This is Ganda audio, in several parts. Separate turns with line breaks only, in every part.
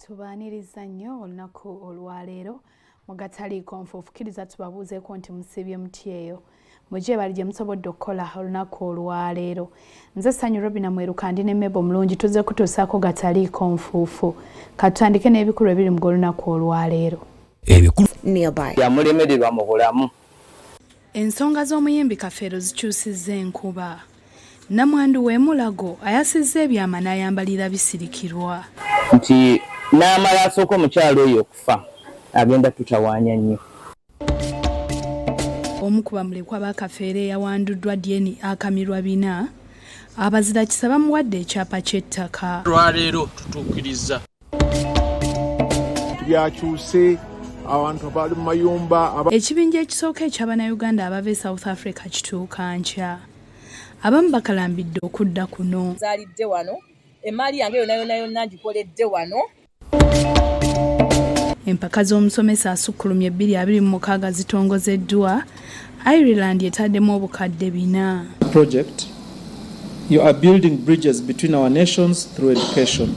Tubaaniriza nnyo olunaku olwaleero mu gataliiko nfuufukiriza tubabuuzeeko nti musibye muti eyo mujje bali gye musobodde okukola olunaku olwaleero. Nze Ssanyu Robina Mweruka ndi ne Mebo Mulungi tuzze kutuusaako gataliiko nfuufu. Katutandike n'ebikulu ebiri mu olunaku olwaleero.
Ebikulu
yamulemererwa mu bulamu.
Ensonga z'omuyimbi Kafeero zikyusizza enkuba. Namwandu w'emulago ayasizza ebyama n'ayambalira bisirikirwa.
Nti n'amala asooka omukyalo oyo okufa agenda tutawaanya nnyo.
Omu ku bamulekwa ba Kafeero eyawanduddwa dyeni akamirwa 4 abazira kisa bamuwadde ekyapa ky'ettaka.
Lwaleero tutuukiriza
byakyuse abantu abali mu mayumba.
Ekibinja ekisooka eky'Abannayuganda abava e South Africa kituuka nkya. Abamu bakalambidde okudda kuno.
Zaalidde wano emaali yange yonna ngikoledde wano.
Empaka z'omusomesa asukkulumye 2026 zitongozeddwa. Ireland etaddemu obukadde 4.
Project, you are building bridges between our nations through education.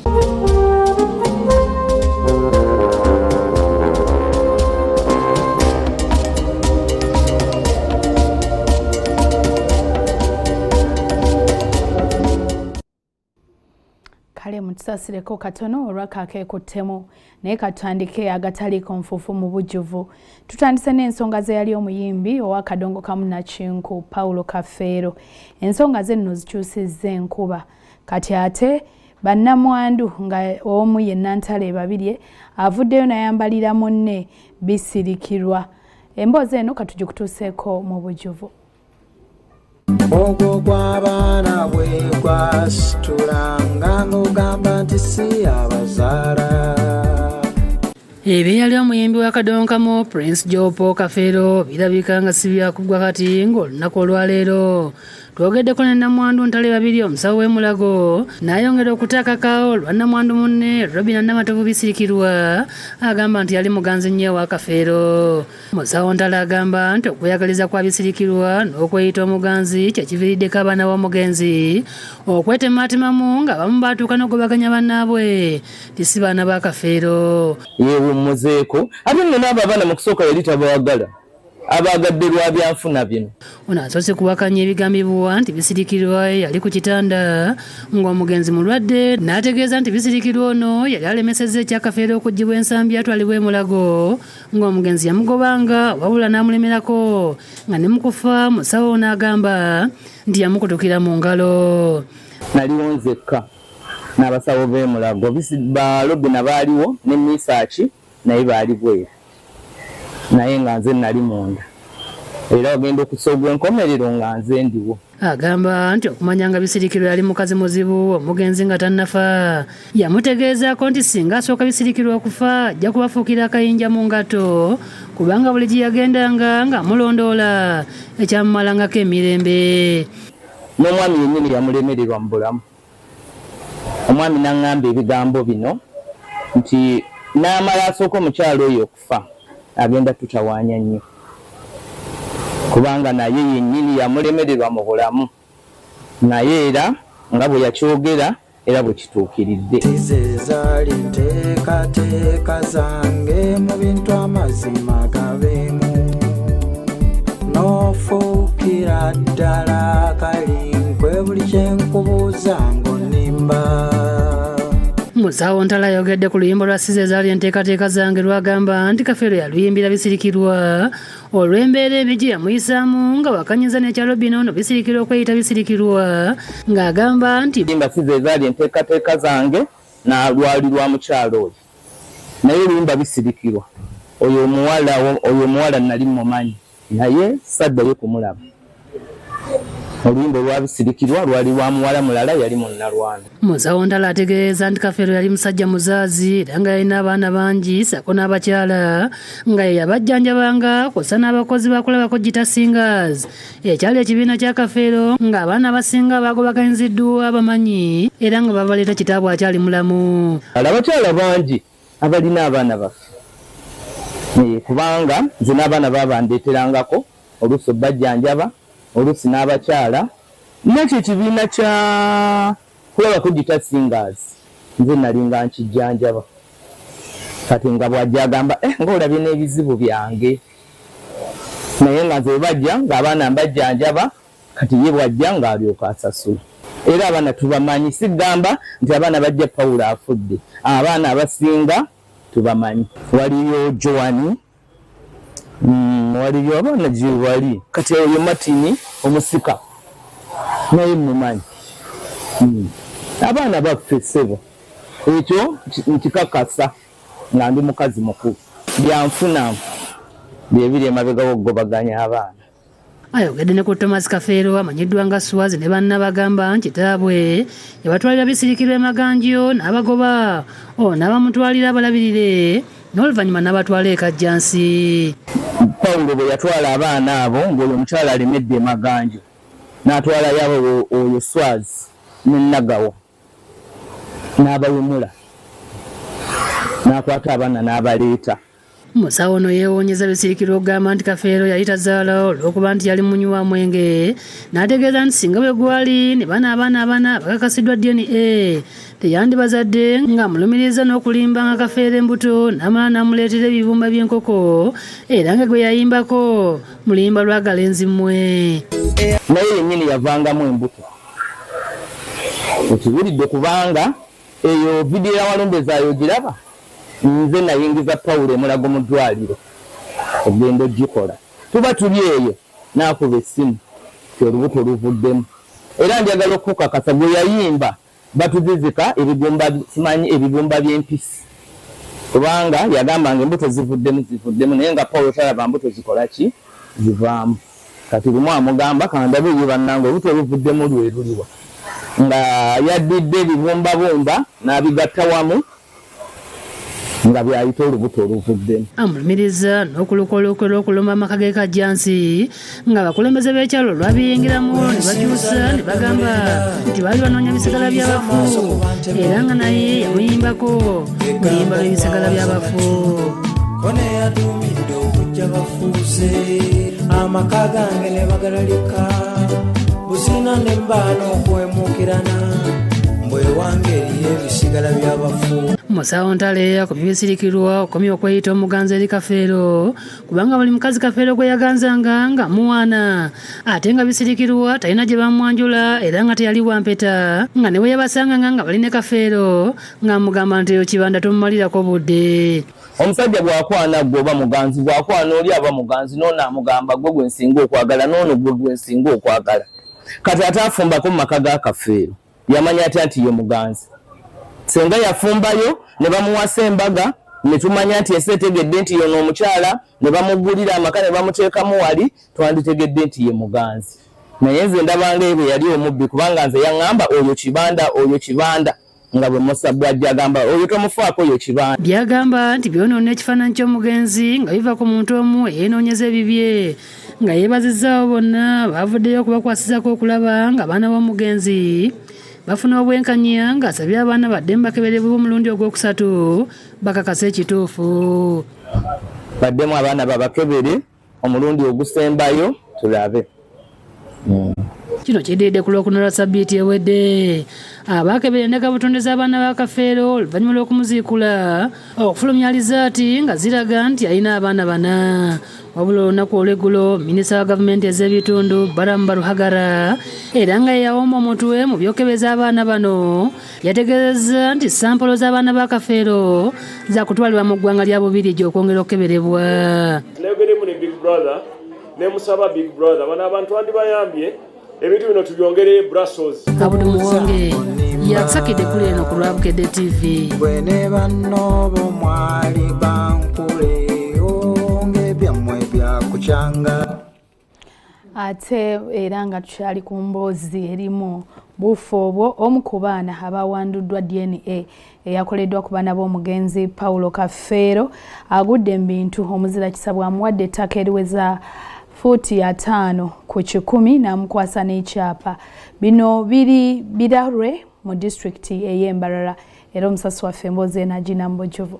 Kale mutusasireko katono olwakakeekuttemu naye katutandike agataliiko nfuufu mu bujjuvu. Tutandise n'ensonga ze yali omuyimbi owa Kadongo Kamunakinku Paulo Kafeero. Ensonga ze nno zikyusizza enkuba. Kati ate bannamwandu nga omu ye Nantale Babirye avuddeyo n'ayambalira munne bisirikirwa. Emboozi eno katugikutuuseeko mu bujjuvu.
Ogwo gw'abaana bwe gwasitula ng'ogamba nti si abazaala.
Ebyo yali omuyimbi wa Kadongo Prince Jopo Kafeero birabika nga si byakugwa kati ng'olunaku olwaleero. Twogeddeko ne Namwandu Ntale Babirye omusawo w'emulago n'ayongera okutakakawo lwa Namwandu munne Robina Namatovu bisirikirwa agamba nti yali muganzi nnyo wa Kafeero. Musawo Ntale agamba nti okweyagaliza kwa bisirikirwa n'okweyita omuganzi kyekiviiriddeko abaana b'omugenzi okwetematimamu nga abamu baatuuka n'ogobaganya bannaabwe nti si baana ba Kafeero.
Yeewummuzeeko ate nno n'abo abaana mu kusooka yali tabawagala abagadde lwa byanfuna bino.
Ono asoose kuwakanya ebigambibwa nti bisirikirwa yali ku kitanda ng'omugenzi mulwadde n'ategeeza nti bisirikirwa ono yali alemesezza ekya Kafeero okuggyibwa ensambi atwalibwa e Mulago ng'omugenzi yamugobanga wabula n'amulemerako nga ne mu kufa musawo n'agamba nti yamukutukira mu ngalo.
Naliwo nzekka n'abasawo b'e Mulago ba Robina baaliwo ne Misaaki naye baali bweru naye nga nze nali munda era ogenda okusoogwa enkomerero nga nze ndiwo.
Agamba nti okumanya nga bisirikirwa yali mukazi muzibu omugenzi nga tannafa yamutegeezaako nti singa asooka bisirikirwa okufa ajja kubafuukira akayinja mu ngato kubanga buli gye yagendanga ng'amulondoola ekyamumalangako emirembe.
N'omwami yennyini yamulemererwa mu bulamu. Omwami n'aŋŋamba ebigambo bino nti n'amala asooka omukyalo oyo okufa agenda tutawaanya nnyo kubanga naye yennyini yamulemererwa mu bulamu naye era nga bwe yakyogera era bwe kituukiridde.
Tize zaali nteekateeka zange mu bintu amazima gabeemu n'ofuukira ddala kalinkwe buli kye nkubuuza ng'onnimba.
Musawo Ntale ayogedde ku luyimbo lwa Size zaali enteekateeka zange lwagamba nti Kafeero yaluyimbira bisirikirwa olw'embeera embi gye yamuyisaamu nga wakanyiza n'ekyalo bino ono bisirikirwa okweyita bisirikirwa ng'agamba nti
yimba Size zaali enteekateeka zange n'alwali lwa mukyalo oyo naye luyimba bisirikirwa oyo omuwala nali mumanyi naye saddayo kumulaba. Oluyimba lwa bisirikirwa lwali lwa muwala mulala yali munnalwana.
Musawo Ntale ategeeza nti Kafeero yali musajja muzaazi era nga yalina abaana bangi sako n'abakyala nga ye yabajjanjabanga kw'ossa n'abakozi bakulabako Gita Singers. Ekyali ekibiina kya Kafeero ng'abaana abasinga bagobaganyiziddwa bamanyi era nga babaleeta kitaabwe akyali mulamu.
Abakyala bangi abalina abaana baffe kubanga nze n'abaana babandeeterangako oluusi bajjanjaba oluusi n'abakyala nakyo ekibiina kya kulabako Gita Singers nze nali nga nkijjanjaba kati nga bw'ajja agamba ng'olabye n'ebizibu byange naye nga nze bajja ng'abaana mbajjanjaba kati ye bw'ajja ng'alyoka asasula. Era abaana tubamanyi, sigamba nti abaana bajja Pawulo afudde, abaana abasinga tubamanyi. Waliyo Joani, waliyo abaana gye wali kati oyo Martin omusika naye mumanyi. Abaana baffe ssebo ekyo nkikakasa nga ndi mukazi mukulu byanfuna byebiri emabega w'okugobaganya abaana.
Ayogedde ne ku Thomas Kafeero amanyiddwa nga Swazi ne banna bagamba nti kitaabwe yabatwalira bisirikirwa emaganjo n'abagoba n'abamutwalira abalabirire n'oluvannyuma n'abatwala ekajjansi.
Pawulo bwe yatwala abaana abo ng'oyo omukyala alemedde emaganjo n'atwala yabo oyo Swazi ne Nagawa n'abawemula n'akwata abaana n'abaleeta.
Musawo ono yeewonyeza bisirikirwa okugamba nti Kafeero yali tazaala olw'okuba nti yali munywi wa mwenge, n'ategeeza nti singa bwe gwali ne bana abaana bakakasiddwa DNA teyandibazadde ng'amulumiriza n'okulimba nga Kafeero embuto n'amala n'amuleetera ebibumba by'enkoko era nga gwe yayimbako mulimba lwagala enzimwe.
Naye yennyini yavangamu embuto. Okiwulidde kubanga eyo vidiyo ya Walombeza ogiraba? Nze nayingiza Pawulo emulago mu ddwaliro ogenda ogikola. Tuba tuli eyo n'akuba essimu ti olubuto luvuddemu. Era njagala okukakasa gwe yayimba batuzizika ebibumba by'empisi. Kubanga yagambanga embuto zivuddemu naye nga Pawulo talaba mbuto zikola ki? Zivaamu. Kati lumu amugamba kandabe ye bannange olubuto luvuddemu lwe luliwa. Nga yaddidde ebibumbabumba n'abigatta wamu nga byayita olubuto oluvuddemu.
Amulumiriza n'okulukolokera okulumba amaka g'ekajjansi nga abakulembeze b'ekyalo lwabiyingiramu ne bakyusa ne bagamba nti baali banoonya bisigala by'abafu era nga naye yamuyimbako mulimba lw'ebisigala by'abafu.
Kone yatumidde okujja bafuuse amaka gange ne bagalalika busina ne mbaana okwemukirana mbwe wange eriyo ebisigala by'abafu.
Musawo Ntale akomye bisirikirwa okomye okweyita omuganzi eri Kafeero kubanga buli mukazi Kafeero gwe yaganzanga nga muwaana ate nga bisirikirwa talina gye bamwanjula era nga teyali wampeta nga ne bwe yabasanganga nga bali ne Kafeero ng'amugamba nti eyo kibanda tomumalirako budde.
Omusajja bw'akwana gwe oba muganzi, bw'akwana oli aba muganzi n'ono amugamba gwe gwe nsinga okwagala n'ono gwe nsinga okwagala. Kati ate afumbako mu maka ga Kafeero yamanya atya nti ye muganzi. Senga yafumbayo ne bamuwasa embaga ne tumanya nti eseetegedde nti yono omukyala ne bamugulira amaka ne bamuteekamu wali twanditegedde nti ye muganzi. Naye nze ndabanga ebyo yali omubbi kubanga nze yaŋŋamba oyo kibanda nga bwe Musa bw'ajja agamba oyo tomufaako oyo kibanda.
Byagamba nti byonoona ekifaananyi ky'omugenzi nga biva ku muntu omu eyeenoonyeza ebibye nga yeebazizzawo bonna baavuddeyo okubakwasizako okulaba nga abaana b'omugenzi bafuna obwenkanya ng'asabye abaana baddemu bakeberebwe omulundi ogwokusatu bakakasa ekituufu.
Baddemu abaana babakebere omulundi ogusembayo tulabe.
Kino kiddiridde ku Lwokuna lwa Ssabbiiti ewedde. Abaakebere endeka butonde z'abaana ba Kafeero oluvannyuma lw'okumuziikula okufulumya alizaati nga ziraga nti alina abaana bana. Wabula olunaku olw'eggulo minisita wa gavumenti ez'ebitundu Baramu Baruhagara era nga yeyawoma omutwe mu byokebeza abaana bano yategeezezza nti sampolo z'abaana ba Kafeero za kutwalibwa mu ggwanga lya Bubiligi okwongera okukeberebwa.
Nayogeremu ne Big Brother ne musaba Big Brother bano abantu bandibayambye ebintu bino tubyongere Brussels.
Abudu Muwonge yakusakidde kuli eno ku Lwabukedde TV.
Bwe ne banno bomwali bankule onge byammwe byakukyanga.
Ate era nga tukyali ku mboozi erimu buufu obwo omu ku baana abawanduddwa DNA eyakoleddwa ku baana b'omugenzi Pawulo Kafeero agudde mu bintu omuzira kisa bw'amuwadde ettaka eriweza fuuti 5 ku 10 n'amukwasa n'ekyapa. Bino biri Birarwe mu disitulikiti ey'Embarara era omusasi waffe emboozi Enagina Mbojjovu.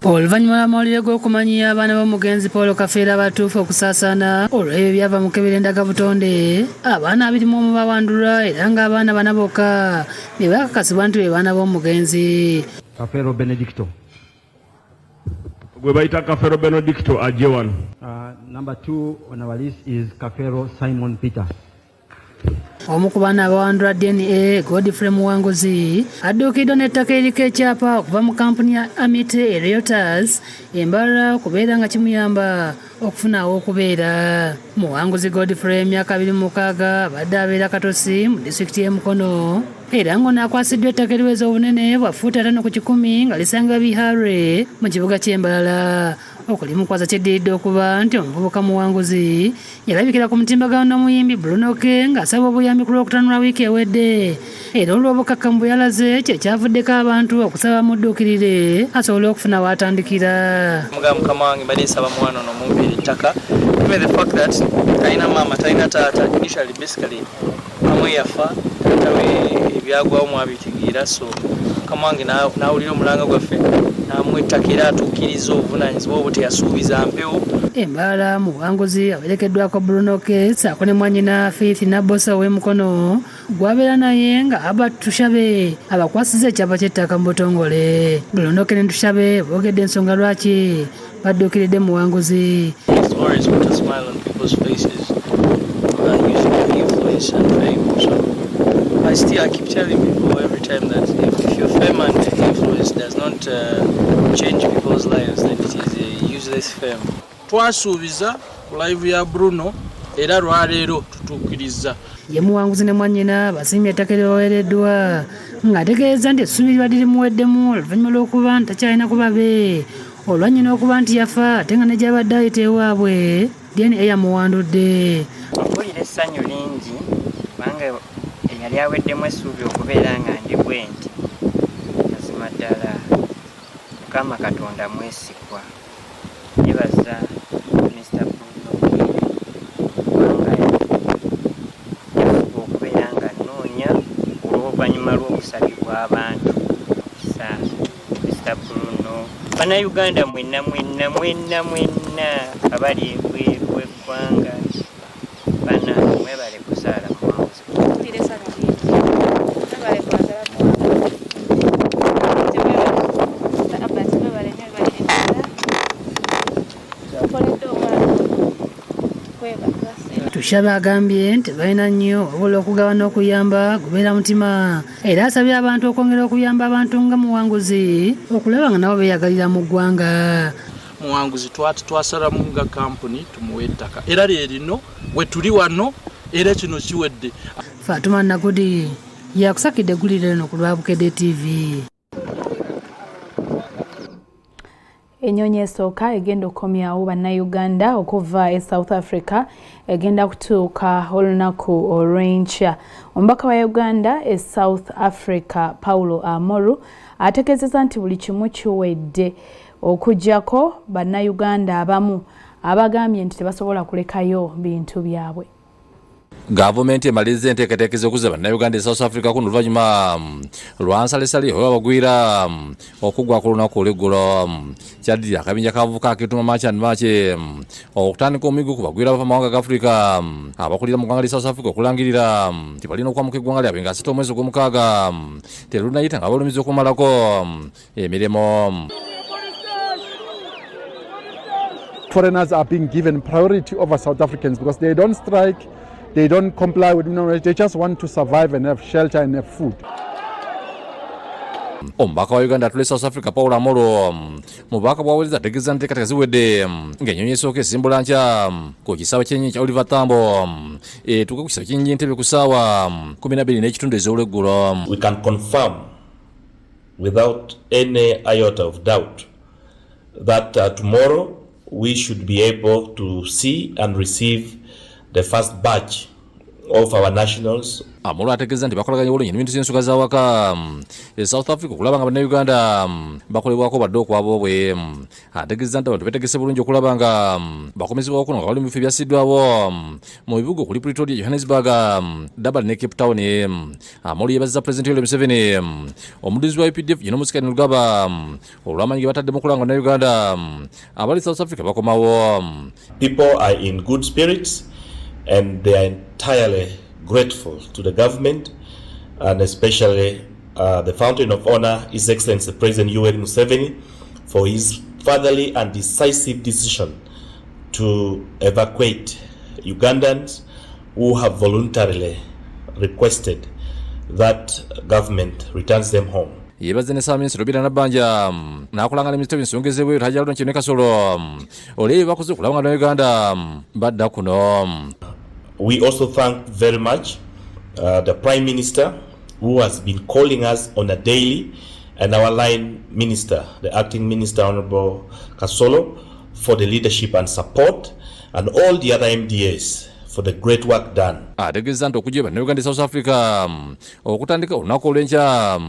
Oluvannyuma lw'amawulire g'okumanyiya abaana b'omugenzi Pawulo Kafeero abatuufu okusaasaana olw'ebyo byava mu kebera endaga butonde abaana 21 bawandulwa era ng'abaana 4 bokka be bakakasibwa nti be baana b'omugenzi.
Kafero Benedicto.
Gwe bayita Kafero Benedicto ajje wano.
Number 2 on our list is Kafero Simon Peter.
Omu ku baana abawandula DNA Godfrey Muwanguzi adduukiddwa n'ettaka eriko ekyapa okuva mu kampuni ya Amite Realtors embala kubeera nga kimuyamba okufuna aw'okubeera. Muwanguzi Godfrey emyaka 26 badde abeera Katosi mu disitulikiti y'e Mukono era ng'ono akwasiddwa ettaka eriweza obunene bwa fuuti 5 ku 10 nga lisangibwa Bihare mu kibuga ky'e Mbarara. Okulimukwaza kiddiridde okuba nti omuvubuka Muwanguzi yalabikira ku mutimbagano n'omuyimbi Bruno K ng'asaba obuyambi ku Lwokutaano lwa wiiki ewedde era olw'obukakkamu bwe yalaze kye kyavuddeko abantu okusaba mudduukirire asobole okufuna w'atandikira.
Mukama wange mbadde nsaba mwana ono mumpeere ettaka given the fact that talina maama talina taata initially basically amwe yafa taata we ebyagwawo mwabitegeera so Mukama wange n'awulira omulanga gwaffe n'amuwa ettaka era atuukiriza obuvunaanyizibwa obwo teyasuubiza mpewo.
Embala Muwanguzi awerekeddwako Bruno K ssaako ne mwannyina Faith Nabbosa ow'e Mukono gwabeera naye nga Albert Tushabe abakwasiza ekyapa ky'ettaka mu butongole. Bruno K ne Tushabe boogedde ensonga lwaki badduukiridde Muwanguzi.
I keep telling people every time that if your fame and influence does not change people's lives, then it is a useless fame.
Twasuubiza ku live ya Bruno era lwaleero tutuukiriza.
Ye Muwanguzi ne mwannyina basiimye ettaka eribaweereddwa ng'ategeeza nti essuubi libadde limuweddemu oluvannyuma lw'okuba nti takyalina kubabe olwannyina okuba nti yafa ate nga ne gy'abadde ayita ewaabwe DNA yamuwandudde.
Mpulira essanyu lingi kubanga yali aweddemu essuubi okubeera nga ndi bwe nti mazima ddala Mukama Katonda mwesigwa. Yebaza Mr. Bruno kubanga yafuba okubeera nga nnoonya olw'oluvannyuma lw'obusabibwa abantu. Mr. Bruno Bannayuganda mwenna abali ebweru w'eggwanga bana mwebale kuzaala Muwanguzi.
Tushabe agambye nti balina nnyo wabula okugabana okuyamba gubeera mutima era asabye abantu okwongera okuyamba abantu nga Muwanguzi okulaba nga nabo beeyagalira mu ggwanga.
Muwanguzi twasalamu nga kampuni tumuwe ettaka era leerino we tuli wano era kino kiwedde.
Fatuma Nagudi yakusakidde eggulire lino ku Lwabukedde TV.
Ennyonyi esooka egenda okukomyawo bannayuganda okuva e South Africa egenda kutuuka olunaku olw'enkya. Omubaka wa Uganda e South Africa Paulo Amoru ategeezezza nti buli kimu kiwedde okuggyako bannayuganda abamu abagambye nti tebasobola kulekayo bintu byabwe.
Gavumenti emaliriza enteekateeka z'okuzza bannayuganda e South Africa kuno oluvannyuma lwa nsalesale oba bagwira okuggwa ku lunaku olw'eggulo. Kyaddira akabinja k'abavubuka ak'ettuma March and March okutandika omuyiggo ku bagwira bava mu mawanga ga Africa abakulira mu ggwanga lya South Africa okulangirira nti balina okwamuka eggwanga lyabwe ng'asita omwezi ogw'omukaaga terunayita nga balumizza okumalako emirimo.
Foreigners are being given priority over South Africans because they don't strike, they don't comply with minimum wage, they just want to survive and have shelter and have food.
Omubaka wa Uganda atule South Africa Paulo Amoro mubaka bwawuliriza ategeeza nteekateeka ziwedde ng'ennyonyi esooka esimbula nkya ku kisaawe ky'ennyonyi kya Oliver Tambo etuuke ku kisaawe ky'ennyonyi Entebbe ku ssaawa 12 n'ekitundu ez'olweggulo.
We can confirm without any iota of doubt that tomorrow we should be able to see and receive the first batch of our nationals.
Amolo ategeeza nti bakolaganya bulungi n'ebintu by'ensuga z'awaka South Africa okulaba nga bannayuganda bakolebwako badde okwabo bwe. Ategeeza nti abantu beetegese bulungi okulaba nga bakomezebwako kuno nga bali mu bifo ebyassiddwawo mu bibuga okuli Pretoria, Johannesburg, Durban ne Cape Town. Amolo yeebazizza Pulezidenti Yoweri Museveni omuduuzi wa UPDF General Musikani Lugaba olw'amaanyi ge bataddemu okulaba nga bannayuganda abali South Africa bakomawo.
People are in good spirits and they are entirely grateful to the government and especially the Fountain of Honor, His Excellency President Yoweri Museveni, for his fatherly and decisive decision to evacuate Ugandans who have voluntarily requested that government returns them home.
yebaze ne Saminsiro Bira Nabbanja nakulangana Mr. Nsongeze bwe tajalo nchine kasolo ole bakoze kulanga na Uganda badda kuno.
We also thank very much the Prime Minister who has been calling us on a daily, and our line minister, the acting minister Honorable Kasolo, for the leadership and support, and all the other MDAs for the great work done.
Ategeza nti okujja bannayuganda Uganda South Africa okutandika olunaku olw'enkya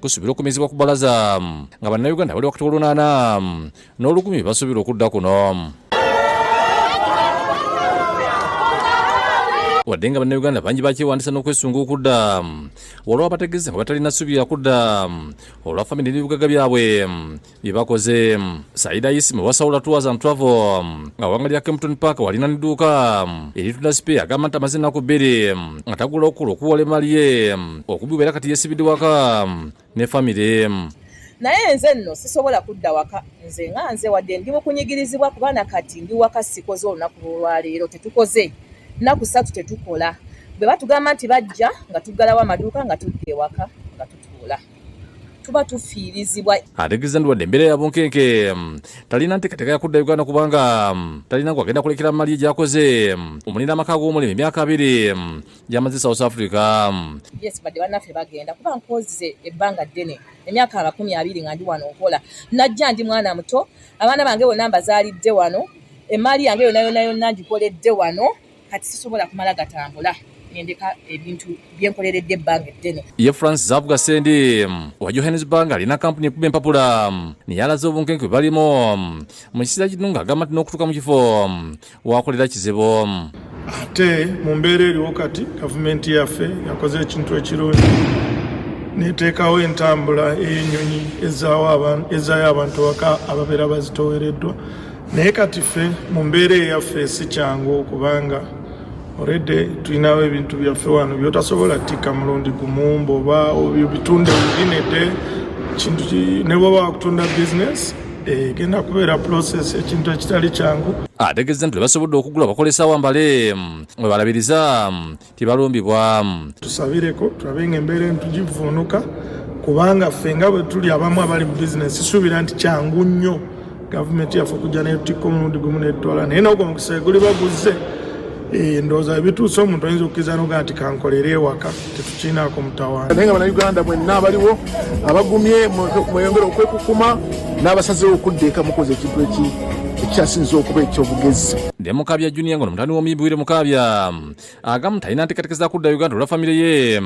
kusubira okumizibwa ku bbalaza nga bannayuganda bali wakati w'olunaana n'olukumi basuubira okudda kuno. wadde nga bannayuganda bangi bakyewandisa n'okwesunga okudda olwa bategeeza nga batalina ssuubi ya kudda olwa famire n'ebibugaga byabwe bye bakoze. Saida Isima wasawula Tours and Travel nga wangalya Kempton Park walina n'edduuka eritunda spare agamba nti amaze ennaku bbiri nga tagula okukola okuwola emali ye okubibeera kati yeesibidde waka ne famire.
Naye nze nno sisobola kudda waka, nze wadde ndi mu kunyigirizibwa kubana kati ndi waka sikoze olunaku olwaleero tetukoze naku 3 tetukola. Bwe batugamba nti bajja nga tuggalawo amaduuka nga tudde ewaka nga tutuula tuba tufiirizibwa.
Ategeza ndi wadde embeera ya bunkenke talina nteekateeka ya kudda Uganda kubanga talina kwagenda kulekera mali ye gy'akoze omunira amaka g'omulimi emyaka 2 gy'amaze South Africa.
Yes, badde bannaffe bagenda kuba nkoze ebbanga ddene emyaka 20 nga ndi wano nkola. Najja ndi mwana muto, abaana bange bonna mbazaalidde wano, emali yange yonna ngikoledde wano, kati sisobola kumala gatambula nendeka ebintu byenkoleredde ebbanga eddene.
Ye Francis Zavuga Sendi wa Johannesburg alina kampuni ekubba empapula niyalaze obunkenke balimo mu kiseera kino ng'agamba nti n'okutuuka mu kifo wakolera kizibu.
Ate mu mbeera eriwo kati gavumenti yaffe yakoze ekintu ekirungi neteekawo entambula ey'ennyonyi ezaayo abantu waka ababeera bazitowereddwa. Naye kati ffe mu mbeera eyaffe si kyangu okubanga already tulinawo ebintu byaffe wano byotasobola ttika mulundi gumu mboba bitunde within kintu ne bwoba wakutunda business genda kubeera process ekintu ekitali kyangu.
Ategeza nti basobodde okugula bakolesa wambale mwe balabiriza tibalumbibwa.
Tusabireko tulabe nga embeera entugivuunuka kubanga ffe nga bwe tuli abamu abali mu business suubira nti kyangu nnyo gavumenti yaffe okujja netutikka omulundi gumu netwala. Naye nogwo omukisa guli baguze ndowooza ebituuse omuntu ayinza okukkiriza noga nti kankolera ewaka tetukiinaako mutawaana.
Naye nga bannayuganda mwenna abaliwo abagumye mweyongera okwekukuma n'abasazeewo okudda eka mukoze ekintu ekyasinza okuba ekyobugezi.
Mukabya Junior ngono mutani w'omuyimbi Wile Mukabya agamba talina nteekateeka za kudda Uganda olwa famire ye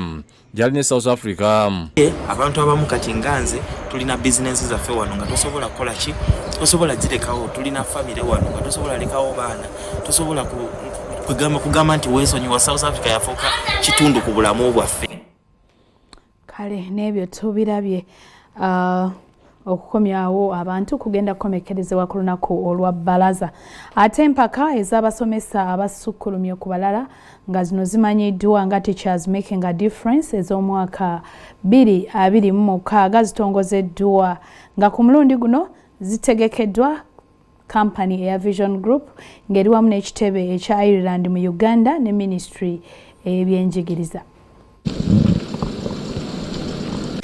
gyali ne South Africa.
Abantu abamu kati nganze tulina bizinensi zaffe wano nga tosobola kukola ki, tosobola girekawo, tulina famire wano nga tosobola lekawo baana, tosobola kugamba nti weesonyiwa South Africa yafuuka kitundu ku bulamu bwaffe.
Kale n'ebyo tubirabye okukomyawo abantu kugenda kukomekerezebwa ku lunaku olwa bbalaza. Ate empaka ez'abasomesa abasukkulumye ku balala nga zino zimanyiddwa nga Teachers Making a Difference ez'omwaka 2026 zitongozeddwa nga ku mulundi guno zitegekeddwa kampani eya Vision Group ng'eri wamu n'ekitebe ekya Ireland mu Uganda ne Ministry ey'ebyenjigiriza.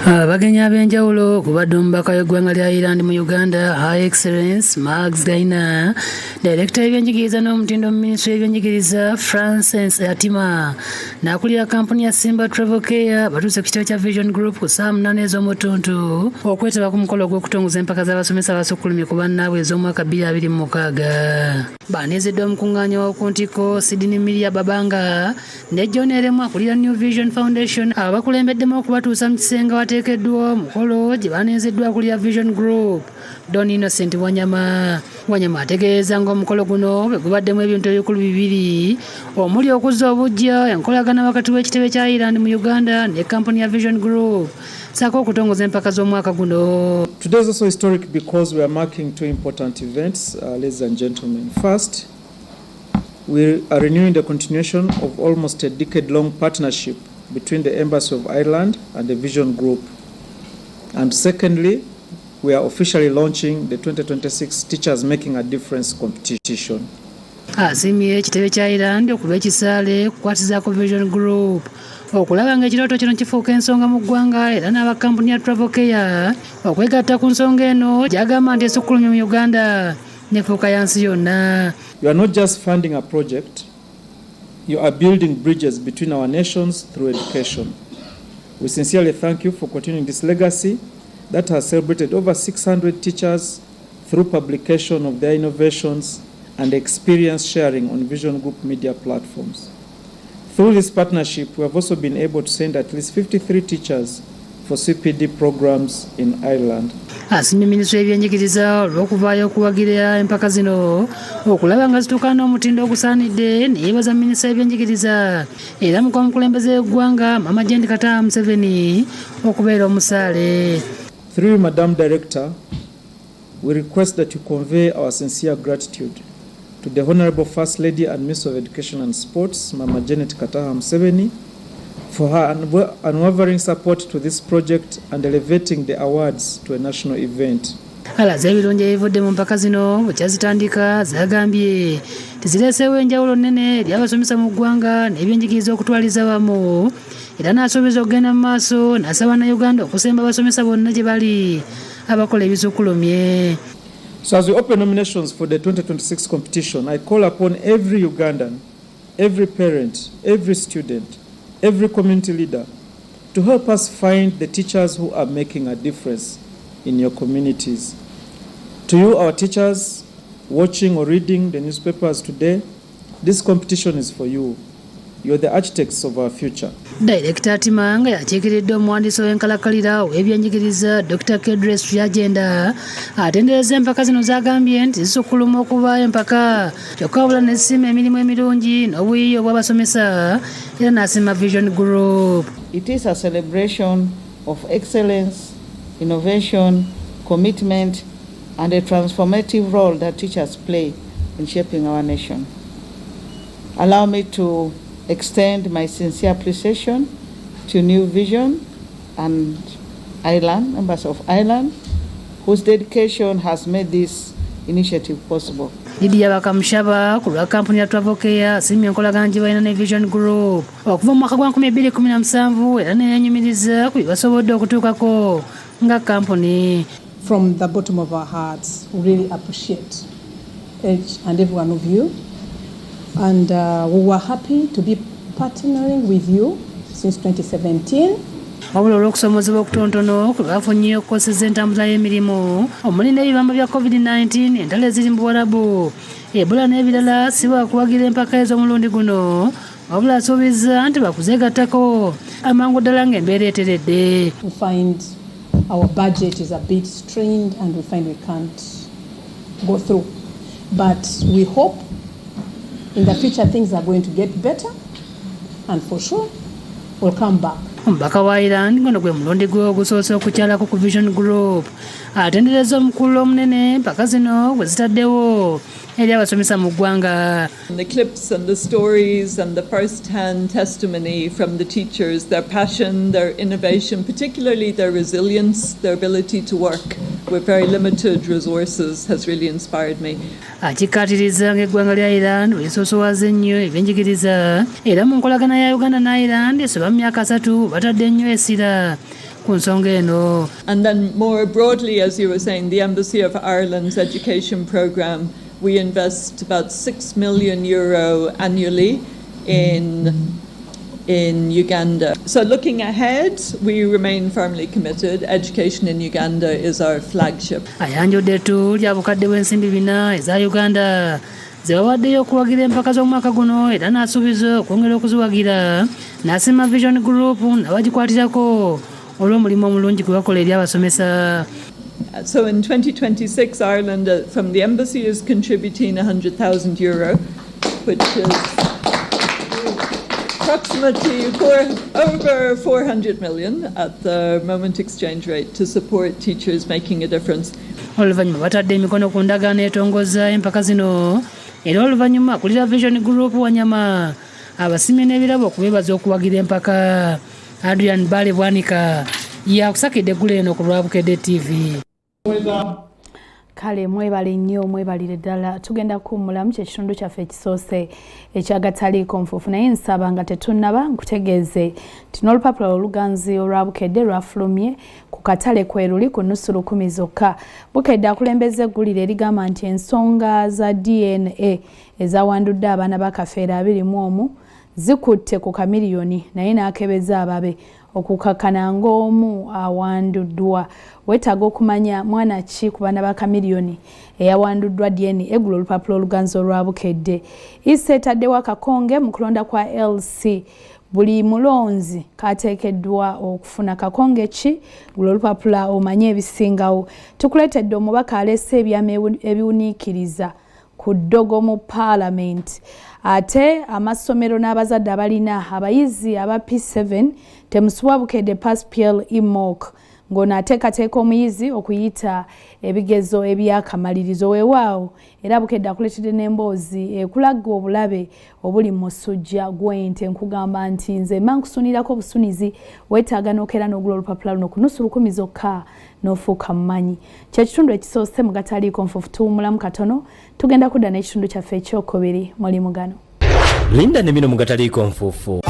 Abagenyi ab'enjawulo kubadde omubaka w'eggwanga lya Ireland mu Uganda High Excellence Max Gaina, Director y'ebyenjigiriza n'omutindo mu Ministry y'ebyenjigiriza Francis Atima n'akulira kampuni ya Simba Travel Care batuuse ku kitebe kya Vision Group ku saa 8 ez'omutuntu okwetaba ku mukolo gw'okutongoza empaka z'abasomesa abasukkulumye ku bannaabwe ez'omwaka 2026. Baneezeddwa omukungaanya w'oku ntiko Sydney Miria Babanga ne John Eremu akulira New Vision Foundation abakulembeddemu okubatuusa mu kisenge wateekeddwa omukolo gye baneezeddwa akulira Vision Group Don Innocent Wanyama ategeeza ng'omukolo guno bwe gubaddemu ebintu ebikulu 2 omuli okuzza obujja enkolagana wakati w'ekitebe kya Ireland mu Uganda ne kampuni ya Vision Group saako okutongoza empaka z'omwaka guno.
Today is also historic because we are marking 2 important events, ladies and gentlemen. First, we are renewing the continuation of almost a decade-long partnership between the Embassy of Ireland and the Vision Group And secondly, we are officially launching the 2026 Teachers Making a Difference competition.
Asimye ekitebe kya Ireland okuba ekisaale kukwatizaako Vision Group okulaba ng'ekirooto kino kifuuka ensonga mu ggwanga era n'abakampuni ya Travelcare okwegatta ku nsonga eno gy'agamba nti esukkulumye mu Uganda n'efuuka ya nsi yonna.
You are not just funding a project, you are building bridges between our nations through education. We sincerely thank you for continuing this legacy that has celebrated over 600 teachers through publication of their innovations and experience sharing on Vision Group media platforms. Through this partnership, we have also been able to send at least 53 teachers for CPD programs in Ireland.
Asimye minisitule y'ebyenjigiriza olw'okuvaayo okuwagira empaka zino okulaba nga zituuka n'omutindo ogusaanidde ne yeebaza minisitule y'ebyenjigiriza era mukulembeze w'eggwanga Mama Jendi Kataha Museveni okubeera omusaale.
Through you, Madam Director, we request that you convey our sincere gratitude to the Honorable First Lady and Minister of Education and Sports, Mama Janet Kataha Museveni, for her unwavering support to this project and elevating the awards to a national event.
Alaze ebirungi ebivudde mu mpaka zino bwe kyazitandika zagambye tezireeseewo enjawulo nnene eri abasomesa mu ggwanga n'ebyenjigiriza okutwaliza wamu era n'asuubiza okugenda mu maaso n'asaba na Uganda okusemba abasomesa bonna gye bali abakola ebizukkulumye.
So as we open nominations for the 2026 competition, I call upon every Ugandan, every parent, every student, every community leader to help us find the teachers who are making a difference in your communities. To you, our teachers, watching or reading the newspapers today, this competition is for you. You're the architects of our future.
Director Timanga yakiikiridde omuwandiisi w'enkalakkalira w'ebyenjigiriza Dr. Kedres Yagenda atendereza empaka zino zagambye nti zisukkuluma okuvaayo empaka kyokka wabula ne zisiima emirimu emirungi n'obuyiiya obw'abasomesa era n'asiima Vision Group.
It is a celebration of excellence, innovation, commitment and a transformative role that teachers play in shaping our nation. Allow me to extend my sincere appreciation to New Vision and Ireland, members of Ireland, whose dedication has made this initiative possible.
Lydia Bakamushaba ku lwa kampuni ya Travelcare asiimye enkolagana gye balina ne Vision Group okuva mu mwaka gwa 2017 era neyenyumiriza ku basobodde okutuukako nga kampuni.
From the bottom of our hearts, we really appreciate each and every one of you. And we were happy to be partnering with you since 2017.
Wabula olw'okusomozebwa okutontono ku lwafunye okukoseza entambula y'emirimu omuli n'ebibamba bya COVID-19 entalo eziri mu Buwarabu Ebola n'ebirala si bwakuwagira empaka ez'omulundi guno wabula asuubiza nti bakuzeegattako amangu ddala ng'embeera eteredde.
We find our budget is a bit strained and we find we can't go through, but we hope in the future things are going to get better and for sure we'll come back.
Omubaka wa Ireland guno gwe mulundi gwe ogusoose okukyalako ku Vision Group atendereza omukulu omunene mpaka zino gwe zitaddewo eri abasomesa mu ggwanga.
The clips and the stories and the first-hand testimony from the teachers, their passion, their innovation, particularly their resilience, their ability to work with very limited resources has really inspired me.
Akikkaatiriza ng'eggwanga lya Ireland lisoosowaza ennyo ebyenjigiriza era mu nkolagana ya Uganda ne Ireland esoba mu myaka 3 batadde nnyo essira ku nsonga eno.
And then more broadly, as you were saying, the Embassy of Ireland's education programme, we invest about €6 million annually in Uganda. So looking ahead, we remain firmly committed. Education in Uganda is our flagship.
Ayanjudde tu lya bukadde bw'ensimbi 4 eza Uganda zebawaddeyo okuwagira empaka z'omwaka guno era n'asuubiza okwongera okuziwagira n'asiima Vision Group n'abagikwatirako olw'omulimu omulungi gwe bakola eri abasomesa.
So in 2026, Ireland from the embassy is contributing €100,000, which is approximately over 400 million at the moment exchange rate to support teachers making a difference.
Oluvannyuma batadde emikono ku ndagaano etongoza empaka zino era oluvannyuma akulira Vision Group Wanyama abasiimye n'ebirabo okubeebaza okuwagira empaka. Adrian Bale Bwanika, yakusakidde eggulu eno ku Lwabukedde TV.
Kale mwebale nnyo mwebalire ddala tugenda kuwummulamu kyekitundu kyaffe ekisoose ekyagataliiko nfuufu naye nsaba nga tetunnaba nkutegeeze nti n'olupapula oluganzi olwabukedde lwafulumye ku katale kweruli ku nnusu 10 zokka. Bukedde akulembeza eggulire erigamba nti ensonga za DNA ezawandudde abaana ba Kafeero 21 zikutte ku kamiliyoni naye n'akebeza ababe okukakana ng'omu awanduddwa. Wetaaga okumanya mwana ki ku baana ba kamiliyoni eyawanduddwa DNA eggulo olupapula oluganzi olwabukedde. Issa etaddewo akakonge mu kulonda kwa LC. Buli mulonzi kateekeddwa okufuna kakonge ki gulo olupapula omanye ebisingawo. Tukuleetedde omubaka alese ebyama ebiwuniikiriza ku ddogo mu Parliament. Ate amasomero n'abazadde abalina abayizi aba P7 temusubwa Bukedde Paspiel Imok ng'ono ateekateeka omuyizi okuyita ebigezo ebyakamalirizo weewaawo era Bukedde akuleetedde n'emboozi ekulaga obulabe obuli mu musujja gw'ente nkugamba nti nze mankusunirako obusunizi weetaaga n'okeera n'ogula olupapula luno ku nnusu 10 zokka n'ofuuka mumanyi. Kyekitundu ekisoose mu gataliiko nfuufu tuwummulamu katono tugenda kudda n'ekitundu kyaffe ekyokubiri mulimu gano.
Linda ne mino mugataliiko nfuufu.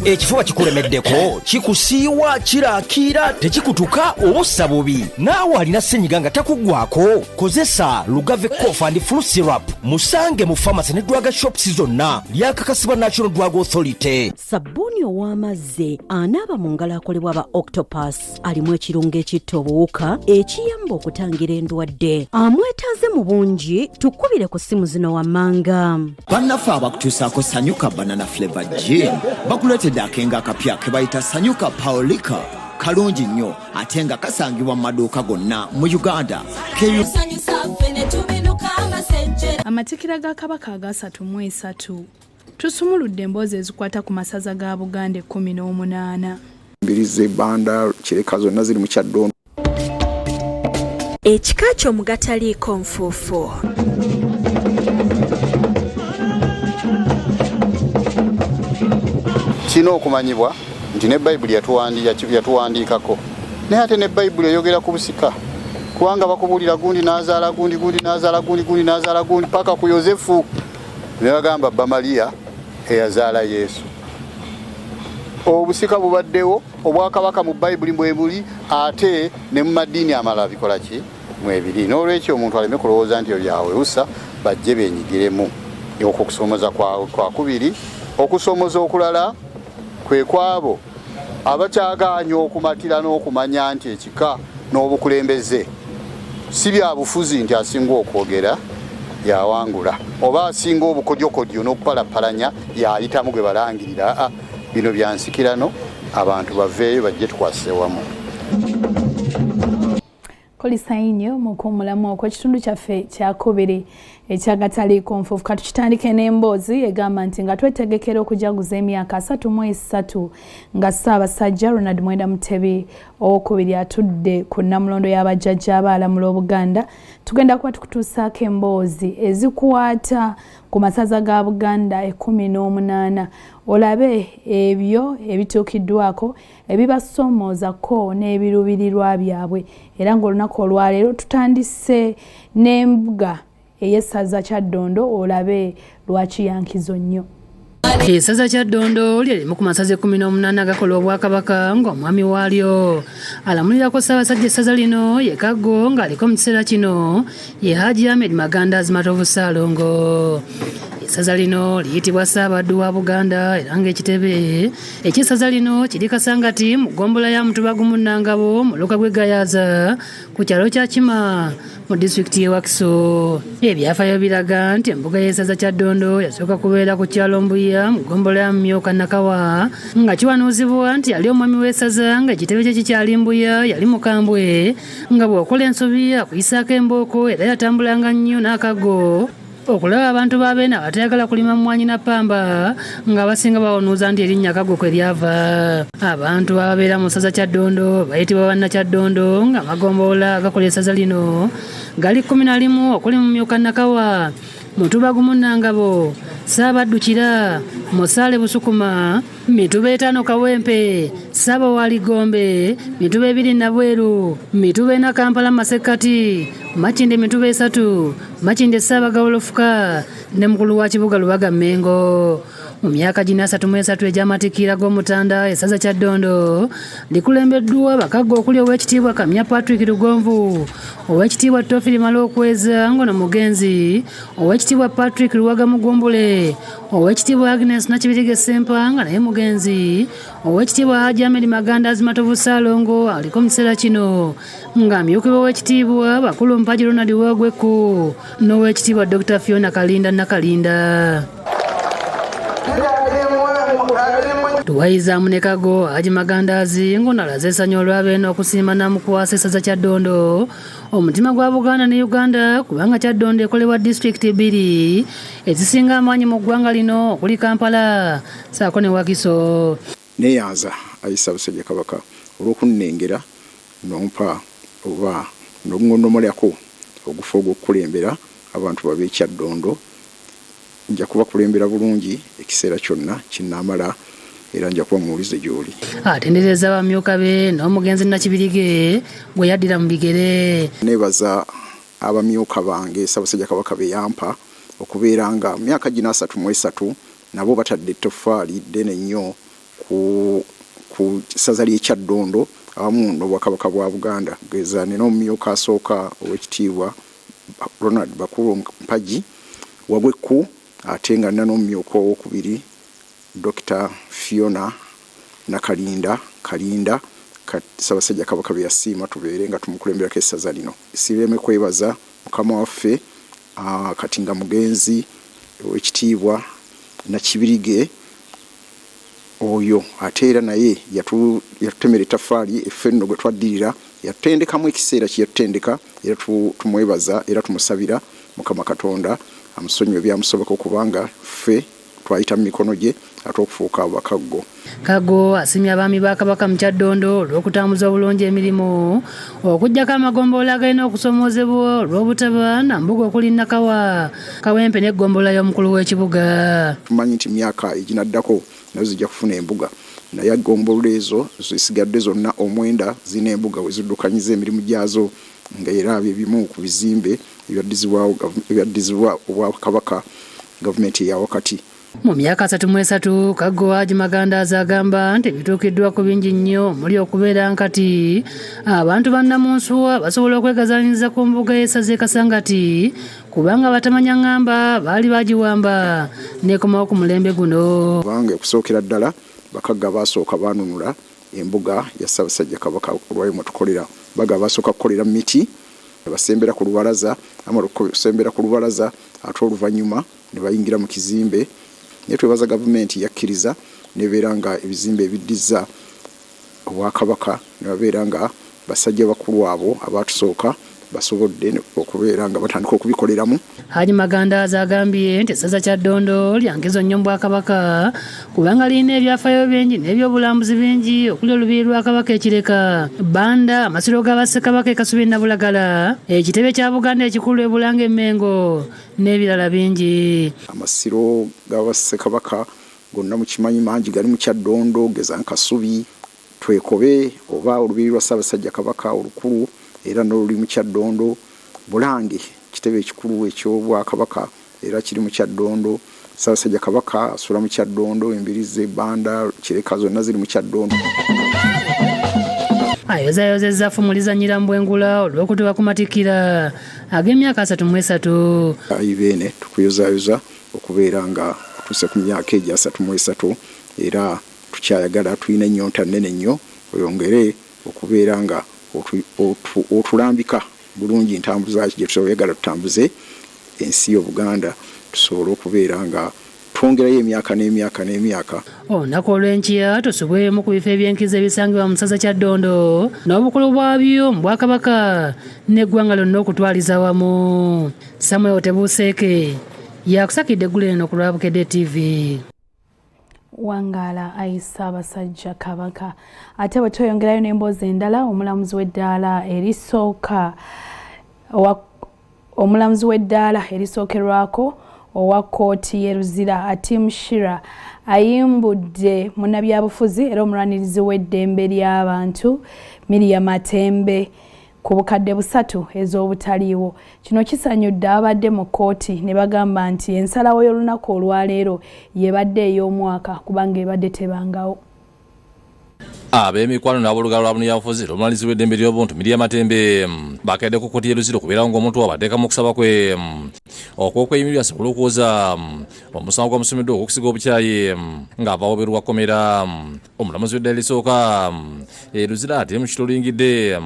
Ekifuba kikulemeddeko kikusiiwa kiraakira tekikutuka obussa bubi naawe alina ssenyiga nga takuggwako kozesa Lugave Cough and Flu Syrup musange mu pharmacy ne drug shops zonna lyakakasibwa National Drug Authority.
Sabbuuni ow'amazzi anaaba mu ngalo akolebwa aba Octopus alimu ekirungo ekitta obuwuka ekiyamba okutangira endwadde. Amwetaaze mu bungi tukubire ku ssimu zino wammanga.
Bannafe abakutuusaako Sanyuka Banana Flavor Gin bakuleetedde akenga akapya ke bayita Sanyuka Paulika kalungi nnyo ate nga kasangibwa mu maduuka gonna mu Uganda.
Amatikira ga Kabaka aga 33 tusumuludde emboozi ezikwata ku masaza ga Buganda 18.
Mbirize Banda Kireka zonna ziri mu Kyaddondo.
Ekika ky'omugataliiko nfuufu.
Kino okumanyibwa nti ne Bayibuli yatuwandiikako naye ate ne Bayibuli eyogera ku busika kubanga bakubuulira gundi n'azaala gundi gundi n'azaala gundi gundi n'azaala gundi paka ku Yozefu ne bagamba bba Maliya eyazaala Yesu. Obusika bubaddewo obwakabaka mu Bayibuli bwe buli ate ne mu maddiini amalala bikola ki mwebiri. N'olwekyo omuntu aleme kulowooza nti byawewusa bajje beenyigiremu okusomoza kwa kubiri okusomoza okulala kwe kwabo abakyagaanya okumatira n'okumanya nti ekika n'obukulembeze si bya bufuzi nti asinga okwogera yawangula oba asinga obukodyokodyo n'okupalapalanya yayitamu gwe balangirira. Bino byansikirano abantu baveeyo bajje tukwase wamu.
Kolisainyo mukuwummulamu kw'ekitundu kyaffe kyakubiri ekyagataliiko nfuufu katukitandike n'emboozi egamba nti nga twetegekera okujaguza emyaka 33 nga Ssaabasajja Ronald Mwenda Mutebi owokubiri atudde ku Nnamulondo y'abajjajja abaalamula Obuganda. Tugenda kuba tukutuusaako emboozi ezikwata ku masaza ga Buganda 18 olabe ebyo ebituukiddwako ebibasomoozako n'ebiruubirirwa byabwe era ng'olunaku olwaleero tutandise n'embuga ey'essaza Kyaddondo olabe lwaki yankizo nnyo.
Essaza Kyaddondo lyalimu ku masaza 18 agakola Obwakabaka ng'omwami waalyo alamulirako Ssaabasajja essaza lino ye Kaggo ng'aliko mu kiseera kino ye Haji Ahmed Maganda Azimatovu Ssaalongo. Essaza lino liyitibwa Ssaabaddu wa Buganda era ng'ekitebe ek'essaza lino kiri Kasangati mu ggombolola ya Mutuba Nangabo mu luka gw'e Gayaza ku kyalo kya Kima mu disitulikiti y'e Wakiso. Ebyafaayo biraga nti embuga y'essaza Kyaddondo yasooka kubeera ku kyalo Mbuya mu ggombolola ya Mumyoka Nakawa nga kiwanuuzibwa nti yali omwami w'essaza nga ekitebe kye kikyali Mbuya yali mukambwe nga bw'okola ensobi akuyisaako embooko era yatambulanga nnyo n'akaggo okulaba abantu babeena abatayagala kulima mmwanyi na ppamba nga basinga bawonuuza nti erinnya Kaggo kwe lyava. Abantu ababeera mu ssaza Kyaddondo bayitibwa Bannakyaddondo nga amagombolola agakola essaza lino gali 11 okuli mu Mumyoka Nakawa, Mutuba Nangabo, Saabaddukira Musale Busukuma, Mitube 5 Kawempe, Saba Waligombe, Mitube 2 Nabweru, Mitube 4 Kampala Masekati, Machinde Mitube 3, Machinde Saba Gawolofuka, ne mukulu wa kibuga Lubaga Mengo. Mu myaka gina 33 egyamatikira g'omutanda essaza Kyaddondo likulembeddwa bakagga okuli Oweekitiibwa Kamya Patrick Lugonvu, Oweekitiibwa Tofiri Malookweza ngono mugenzi, Oweekitiibwa Patrick Luwaga Mugumbule, Oweekitiibwa Agnes Nakibirige Sempanga naye mugenzi, Oweekitiibwa Haji Ahmed Maganda Azimatovu Saalongo aliko mu kiseera kino ng'amyukibwa Oweekitiibwa bakulu Mpagi Ronald Wagweku n'Oweekitiibwa Dr. Fiona Kalinda Nakalinda. Tuwaiza Munekago Haji Magandazi ngonalaze essanyu olw'abeena okusiima Namukwasa essaza Kyaddondo omutima gwa Buganda ne Uganda kubanga Kyaddondo ekolebwa district 2 ezisinga amaanyi mu ggwanga lino okuli Kampala saako ne Wakiso.
Neeyanza ayisa Busajja Kabaka olw'okunnengera n'ompa oba n'oŋŋondomolyako ogufa ogw'okukulembera abantu babe Kyaddondo. Nja kubakulembera bulungi ekiseera kyonna kinnaamala era nja kuba muwulize gy'oli.
Atendereza bamyuka be n'omugenzi Nakibirige bwe yaddira mu bigere.
Neebaza abamyuka bange Ssaabasajja Kabaka be yampa okubeera nga myaka gina 33 nabo batadde ettoffaali ddene nnyo ku ssaza ly'e Kyaddondo awamu n'Obwakabaka bwa Buganda. Geza nina omumyuka asooka Oweekitiibwa Ronald Bakulu Mpagi Wagweku, ate nga nina n'omumyuka owokubiri Dr. Fiona Nakalinda Kalinda Ssaabasajja Kabaka be yasiima tubeere nga tumukulemberako essaza lino. Sireme kwebaza mukama waffe kati nga mugenzi Oweekitiibwa Nakibirige oyo ate era naye yatutemera ettaffaali effe nno gwe twaddirira yatutendekamu ekiseera kye yatutendeka era tumwebaza era tumusabira Mukama Katonda amusonyiwe byamusoboka okubanga ffe twayita mu mikono gye ate okufuuka abakaggo.
Kago asimya abaami ba Kabaka mu Kyaddondo olw'okutambuza obulungi emirimu okuggyako amagombolola agalina okusomoozebwa olw'obutaba na mbuga okuli Nakawa Kawempe n'eggombolola y'omukulu w'ekibuga.
Tumanyi nti myaka eginaddako nazo zijja kufuna embuga naye eggombolola ezo zisigadde zonna omwenda zina embuga we ziddukanyiza emirimu gyazo nga era ebimu ku bizimbe ebyaddizibwa Obwakabaka gavumenti eya wakati.
Mu myaka 33 Kago Haji Magandazi agamba nti bituukiddwa ku bingi nnyo muli okubeera nkati abantu bannamunsuwa basobola okwegazaanyiza ku mbuga y'essaza Kasangati kubanga batamanya ngamba baali bagiwamba nekomawo ku mulembe guno.
Kubanga okusookera ddala bakagga basooka baanunula embuga ya Ssaabasajja Kabaka olwayo mwe tukolera. Baga basooka kukolera mu miti basembera ku lubalaza amala okusembera ku lubalaza ate oluvannyuma ne bayingira mu kizimbe. Naye twebaza gavumenti yakkiriza nebeera nga ebizimbe ebiddiza Obwakabaka ne babeera nga basajja bakulu abo abatusooka basobodde okubeera nga batandika okubikoleramu.
Haji Magandazi agambye nti essaza Kyaddondo lyangizo nnyo Bwakabaka kubanga lirina ebyafaayo bingi n'ebyobulambuzi bingi okuli olubiri lwa Kabaka ekireka Banda, amasiro ga Bassekabaka Kasubi Nabulagala, ekitebe kya Buganda ekikulu e Bulanga Emmengo n'ebirala bingi.
Amasiro ga Bassekabaka gonna mukimanyi mangi gali mu Kyaddondo geza Kasubi, Twekobe oba olubiri lwa Ssaabasajja Kabaka olukulu era n'oluli mu Kyaddondo, Bulange kitebe ekikulu eky'Obwakabaka era kiri mu Kyaddondo, Ssaabasajja Kabaka asula mu Kyaddondo, Embirize, Banda, Kireka zonna ziri mu Kyaddondo.
Ayozayozezza Fumulizanyira Mbwengula olw'okutuba ku matikira ag'emyaka 33.
Ayibeene tukuyozayoza okubeera nga tuuse ku myaka egya 33 era tukyayagala tulina ennyonta nnene nnyo oyongere okubeera nga otulambika bulungi entambuza gye tusobola tutambuze ensi y'Obuganda tusobole okubeera nga twongerayo emyaka n'emyaka n'emyaka.
Olunaku olw'enkya tusubwemu ku bifo eby'enkizo ebisangibwa mu ssaza Kyaddondo n'obukulu bwabyo mu Bwakabaka n'eggwanga lyonna okutwaliza wamu. Samuel Tebuseeke yakusakidde eggulu eno ku Lwabukedde TV.
Wangala ayisa Abasajja Kabaka. Ate bwe tweyongerayo n'emboozi endala omulamuzi w'eddaala erisookerwako owa kkooti y'e Luzira Atim Shira ayimbudde munnabyabufuzi era omulwanirizi w'eddembe ly'abantu Miriam Matembe ku bukadde 3 ez'obutaliiwo. Kino kisanyudde abadde mu kkooti ne bagamba nti ensalawo y'olunaku olwaleero yebadde ey'omwaka kubanga ebadde tebangawo.
Ab'emikwano n'aboolugalo lwa munnabyabufuzi omulwanirizi w'eddembe ly'obuntu Miriam Matembe bakedde ku kkooti y'e Luzira okubeerawo ng'omuntu abateekamu okusaba kwe okw'okweyimirira asobole okuwoza omusango gwamusomeddwa ogw'okusiga obukyayi ng'ava wabeeru wa kkomera. Omulamuzi w'eddaala erisooka e Luzira ate mu kitolingidde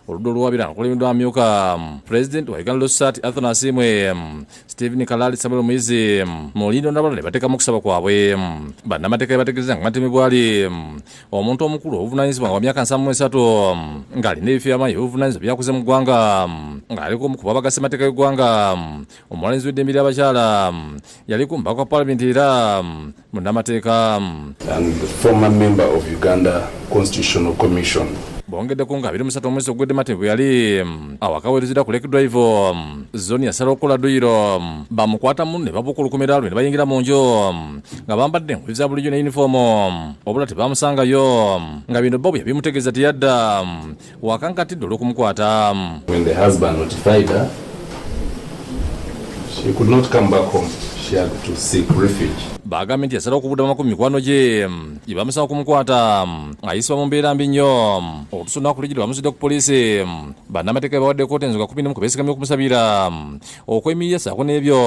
oludda olwabira nakulembeddwa amyuka Pulezidenti wa Uganda Law Society Anthony Asimwe, Stephen Kalali, Samuel Muyizi, Mulindo n'abalala ne bateekamu okusaba kwabwe. Bannamateeka bategeeza nga Matembe bw'ali omuntu omukulu obuvunaanyizibwa nga myaka 73 ng'alina ebifo by'amaanyi obuvunaanyizibwa byakoze mu ggwanga ng'aliko omu ku babagasa amateeka y'eggwanga. Omulwanirizi w'eddembe ly'abakyala yaliko omubaka wa Paalamenti era munnamateeka.
And the former member of Uganda Constitutional Commission.
Bongeddeko nga 23 omwezi ogwedde Matembe bwe yali awaka w'e Luzira ku Lake Drive zoni yasala okukola dduyiro bamukwatamu ne babukulukumira lwe ne bayingira mu nju nga bambadde engoye za bulijjo ne yunifoomu obula tebamusangayo nga bino Bob yabimutegeeza teyadda wakankatidde olw'okumukwata.
When the husband notified her, she could not come back home. She had to seek refuge.
Bagambye nti yasalawo okubuddamu ku mikwano gye gye bamusaba okumukwata ayisibwa mu mbeera mbi nnyo. Olusuku nakulijjidde bamusudde ku poliisi. Bannamateeka bawadde kkooti enzuga 11 beesigamye okumusabira okweyimirira ssaako n'ebyo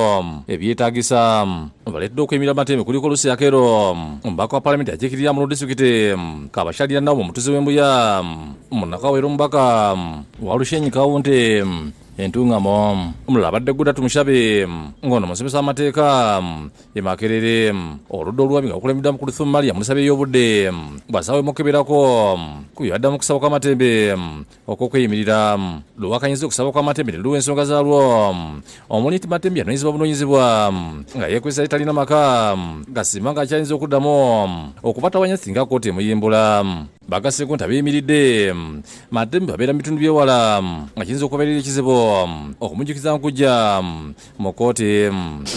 ebyetaagisa. Baleetedde okweyimirira Matembe kuliko Lucy Akero, omubaka wa Paalamenti ajeekirira mu disitulikiti Kabashalira Nawo omutuuze w'Embuya, Munnakaweera omubaka wa Lushenyi Kawunti Entungamo, omulala abadde Gudda Tumushabe ng'ono musomesa w'amateeka e Makerere. Oludda olwabi nga lukulembeddwamu ku Luthumu Maria mulisabe y'obudde bw'asaba mukeberako ku byaddamu kusaba kwa Matembe okw'okweyimirira. Luwakanyiza okusaba kwa Matembe ne luwa ensonga zaalwo omuli nti Matembe yanoonyezebwa bunoonyezebwa nga yeekwesa talina maka gasimba nga akyayinza okuddamu okubatawanya singa kkooti emuyimbula. Bagasseeko nti abeeyimiridde Matembe abeera mu bitundu by'ewala nga kiyinza okubeerera ekizibu okumujjukiza nkujja mu kkooti.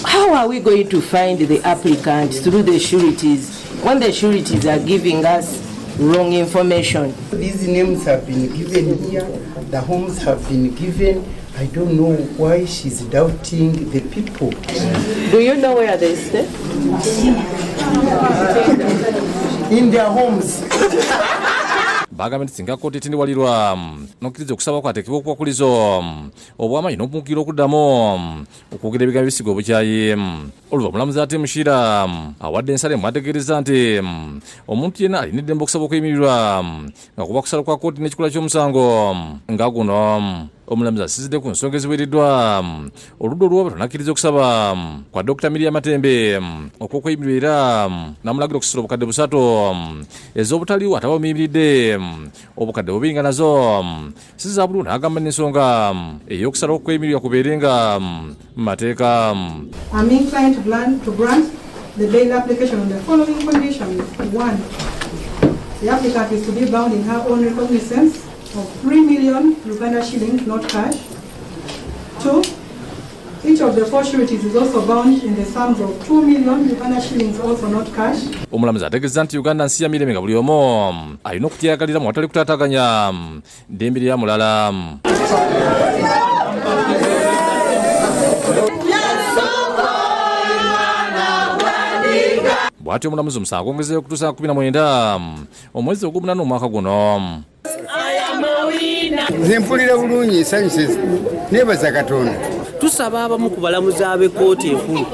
How are we going to find the applicants through the sureties when the sureties are giving us wrong information?
These names have been given here, the homes have been given. I don't know why she's doubting the people.
Do you know where they stay?
In their homes.
Bagambye nti singa kkooti etindibwalirwa n'okkiriza okusaba kwateekebwa okuwakulizo obw'amaanyi n'okumukira okuddamu okwogera ebigambo bisiga obukyayi. Oluva omulamuzi Atim Shira awadde ensala mwategeereza nti omuntu yenna alina eddembe okusaba okweyimirirwa nga kuba kusala kwa kkooti n'ekikula ky'omusango nga guno. Omulamuzi asizidde ku nsonga eziweereddwa oludda olw'obutano n'akkiriza okusaba kwa Dr. Miriam Matembe okw'okweyimirira era n'amulagira okusasula obukadde 3 ez'obutaliiwo ataba bamuyimiridde obukadde 2 nga nazo si za bululu. N'agamba n'ensonga ey'okusala okweyimirira kubeere nga mateeka.
I'm inclined to grant the bail application on the following conditions. 1. The applicant is to be bound in her own recognizance of 3 million Uganda shillings, not cash. 2. Each of the 4 sureties is also bound in the sums of 2 million Uganda shillings, also not cash.
Omulamuzi ategeeza nti Uganda nsi ya mirembe nga buli omu alina okutyagalira mu watali kutaataganya ddembe lya mulala. Bw'atyo omulamuzi omusango ongezeeyo okutuusa 19 omwezi ogw'omunana omwaka guno.
Nze mpulira bulungi ensanyusa neebaza Katonda.
Tusaba abamu ku balamuzi ab'ekkooti enkulu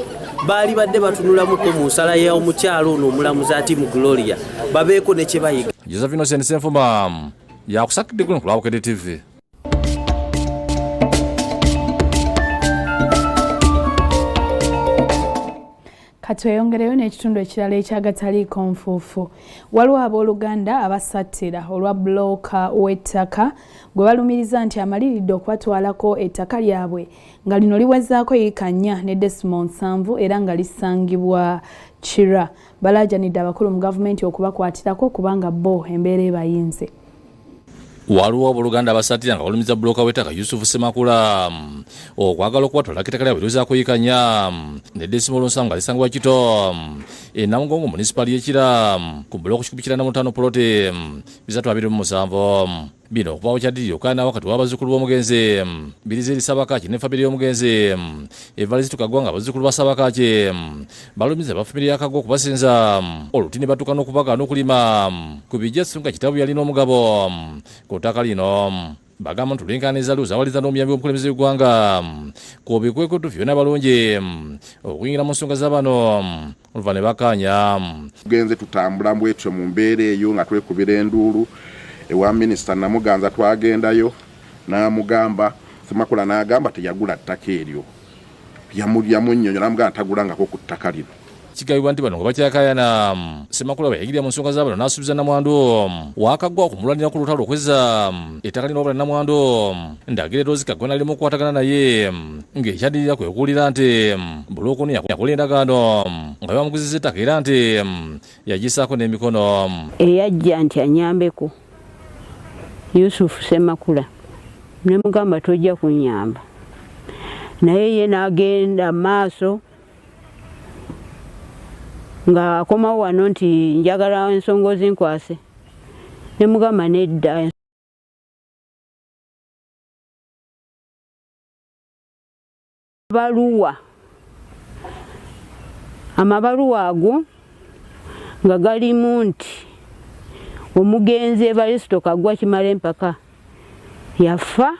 baali badde batunulamuko mu nsala y'omukyalo ono omulamuzi Atim Gloria babeeko ne kye bayiga.
Joseph Innocent Ssenfuma yakusakidde guno ku Lwabukedde TV.
Katweyongereyo n'ekitundu ekirala ekyagataliiko nfuufu. Waliwo abooluganda abasattira olwa bbulooka w'ettaka gwe balumiriza nti amaliridde okubatwalako ettaka lyabwe nga lino liwezaako yiika 4 ne desimo 7 era nga lisangibwa Kira. Balaajanidde abakulu mu gavumenti okubakwatirako kubanga bo embeera ebayinze.
waliwo abooluganda abasatira nga balumiza bbulooka w'ettaka Yusufu Semakula okwagala okubatwala ettaka lya bweruza kuyikanya ne Desimolo Nsangu nga lisangibwa Kito Namugongo munisipali y'Ekira ku bbulooka 155 puloti 327 bino okubawo kyaddirira okukaana wakati w'abazzukulu b'omugenzi Birizeri Sabakaaki ne famire y'omugenzi Evariste Kagwa nga abazzukulu ba Sabakaaki balumiza ba famire ya Kagwa okubasinza oluti ne batuuka n'okubagaana okulima ku bijja Ssunga Kitabu yalina omugabo ku ttaka lino bagamba nti olulenkaniriza luzawaliza n'omuyambi w'omukulembeze w'eggwanga ku bikwekweto byonna balungi okuyingira mu nsonga z'abano oluva ne bakkaanya.
Tugenze tutambula mbwetyo mu mbeera eyo nga twekubira enduulu ewa minisita Namuganza twagendayo n'amugamba Semakula n'agamba teyagula ttaka eryo yamunnyonnyola n'amugamba tagulangako ku ttaka lino.
Kigambibwa nti bano nga bakyakayana Semakula bwe yayigirira mu nsonga z'abano n'asuubiza Namwandu waakagwa okumulwanira ku lutalo okweza ettaka lino wabula Namwandu ndagire Rose Kagwa nalimu okukwatagana naye ng'ekyaddirira kwe kuwulira nti bbulooka ono yakola endagaano nga bamuguzizza ettaka era nti yagisaako n'emikono.
Eyajja nti anyambeko Yusufu Semakula ne mugamba tojja kunyamba naye ye n'agenda maaso nga akomawo wano nti njagala ensonga zinkwase ne mugamba nedda. Amabaluwa ago nga galimu nti omugenzi Evariste Kagwa Kimala Empaka yafa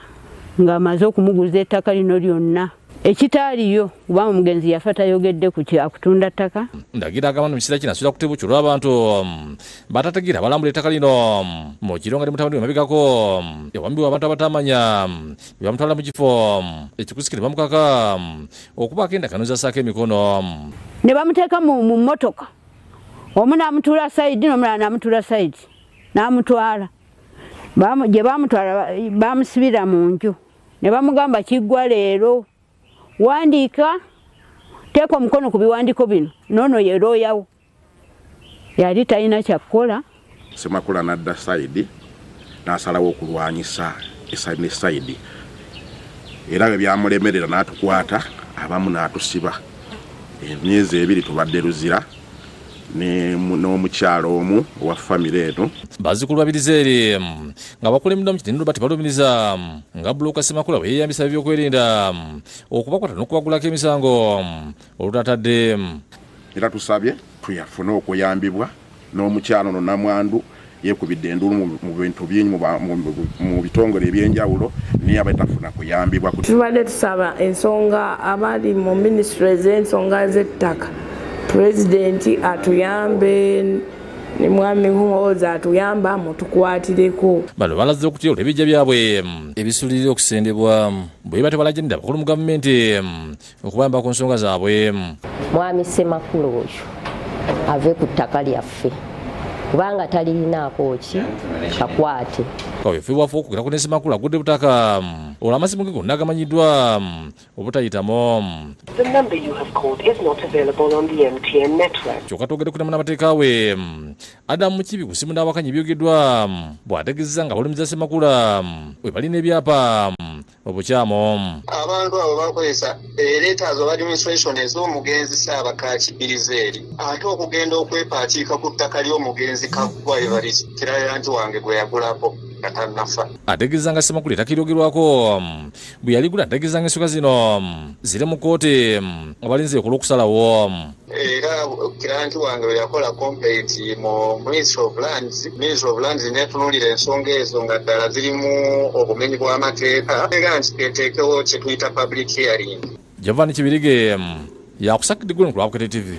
nga amaze okumuguza ettaka lino lyonna. Ekitaaliyo kuba omugenzi yafa tayogedde ku kyakutunda ttaka.
Ndagira agamba mu kiseera kino asubira kutebuukirwa abantu batategeera balambula ettaka lino mu kironga ne mutabani we mabigako yawambibwa abantu abatamanya bamutwala mu kifo ekikusikire bamukaka okubaako endagaano zasaako emikono
ne bamuteeka mu mmotoka omu n'amutuula sayidi n'omulala n'amutuula sayidi n'amutwala gye bamutwala bamusibira mu nju ne bamugamba kiggwa leero wandiika teeka omukono ku biwandiiko bino noono ye looyawo yali talina kyakukola.
Semakula n'adda sayidi n'asalawo okulwanyisa sayidi era bwe byamulemerera n'atukwata abamu n'atusiba emyezi 2 tubadde luzira n'omukyalo omu owa famire eno.
Bazzukulu ba Birizeri nga bakulemedwa mu kitendero bati balumiriza nga bbulooka Semakula bwe yeeyambisa ebyokwerinda okubakwata n'okubagulako emisango olutatadde.
Era tusabye tuyafune okuyambibwa n'omukyalo ono Namwandu yeekubidde enduulu mu bintu bingi mu bitongole ebyenjawulo naye abatafuna kuyambibwa.
Tubadde tusaba ensonga abali mu minisitule z'ensonga z'ettaka Pulezidenti atuyambe ne mwami Muhoozi atuyamba mutukwatireko.
Bano balaze okutya olw'ebijja byabwe ebisulirira okusendebwa bwe batebalajjanira abakulu mu gavumenti okubayamba ku nsonga zaabwe.
Mwami Semakula oyo ave ku ttaka lyaffe kubanga talirinaako ki kakwate.
Kaweefube bwafe okugera ku ne Semakula agudde butaka olwo amasimu ge gonna agamanyiddwa obutayitamu. Kyokka twogedde ku n'amateeka we Adamu Mukibi ku simu n'abakanyi byogeddwa bw'ategeezezza nga balumiza Semakula we balina ebyapa obukyamu.
Abantu abo bakozesa letters of administration ez'omugenzi Ssaabakaaki Birizeri ate okugenda okwepaatiika ku ttaka ly'omugenzi Kagwa Evariste Kirayira nti wange gwe yagulako nafa.
Ategeeza nga Semakula ettakirogerwako bwe yaligula ategeeza nga ensonga zino ziri mu kkooti nga balinze ekola okusalawo.
Era kira nti wange we yakola complaint mu Ministry of Lands netunuulira ensonga ezo nga ddala zirimu obumenyi bw'amateeka era nti teteekewo kye tuyita public hearing.
Javani Kibirige yakusakidde gwe ku TV.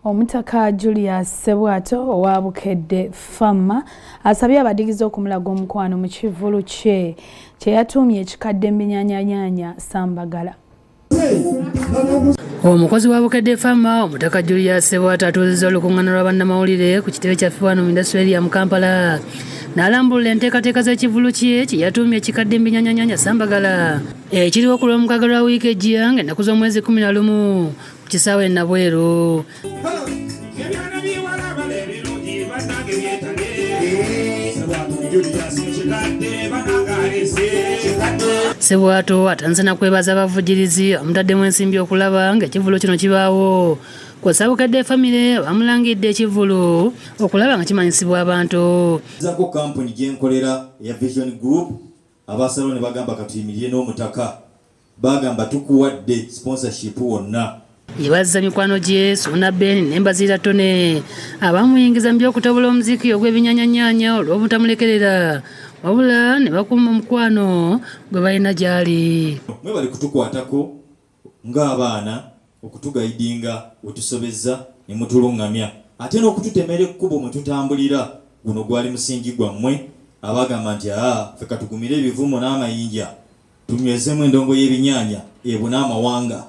Omutaka Julius Sebwato owa Bukedde Famma asabye abadigizi okumulaga omukwano mu kivulu kye yatumye ekikadde mbinyanyanyanya Sambagala.
Omukozi wa Bukedde Famma omutaka Julius Sebwato atuuzizza olukuŋŋaana lwa bannamawulire ku kitebe kyaffe wano mu indasitule mu Kampala n'alambulula enteekateeka z'ekivulu kye yatumye ekikadde mbinyanyanyanya Sambagala ekiriwo ku lw'omukaaga lwa wiiki ejja ng'ennaku z'omwezi 11 ku kisaawe Nabweru. Ssebwato atanzana kwebaza abavujirizi omutaddemu ensimbi okulaba ng'ekivvulu kino kibaawo. Kw'ossa Bukedde famire bamulangidde ekivvulu okulaba nga kimanyisibwa abantu.
Zako kampuni gyenkolera ya Vision Group abasalo ne bagamba katuyimirire n'omutaka bagamba tukuwadde sponsorship wonna.
Yebazza mikwano gye Suna Ben ne Mbazira Tone abamuyingiza mu by'okutabula omuziki ogw'ebinnyanyannyaanya olw'obutamulekerera wabula ne bakuuma omukwano gwe balina gy'ali.
Mwe bali kutukwatako ng'abaana okutugayidinga wetusobezza ne mutulungamya ate n'okututemera ekkubo mwe tutambulira guno gwali musingi gwammwe abagamba nti ffe katugumire ebivumo n'amayinja tunywezemu endongo y'ebinyaanya ebo n'amawanga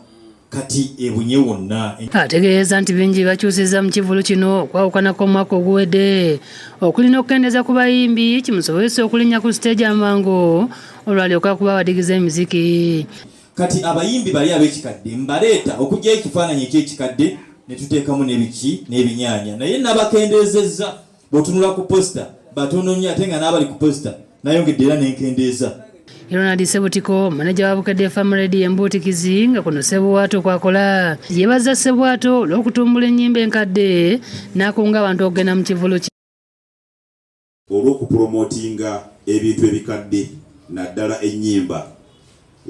kati ebunye wonna.
Ategeeza nti bingi bakyusiza mu kivvulu kino okwawukanako omwaka oguwedde okulina okukendeeza ku bayimbi kimusobozesa okulinnya ku stage amangu olwalyoka kuba badigiza emiziki.
Kati abayimbi bali ab'ekikadde mbaleeta okugyayo ekifaananyi eky'ekikadde ne tuteekamu n'ebiki n'ebinyaanya naye nabakendeezezza bw'otunula ku posita batono nnyo ate nga n'abali ku posita nayongedde era n'enkendeeza.
Ronald Sebutiko manager wa Bukedde Family Embutikizi nga kuno Ssebwato kwakola yebaza Ssebwato olw'okutumbula ennyimba enkadde n'akunga abantu okugenda mu kivvulu
olw'okupromotinga ebintu ebikadde naddala ennyimba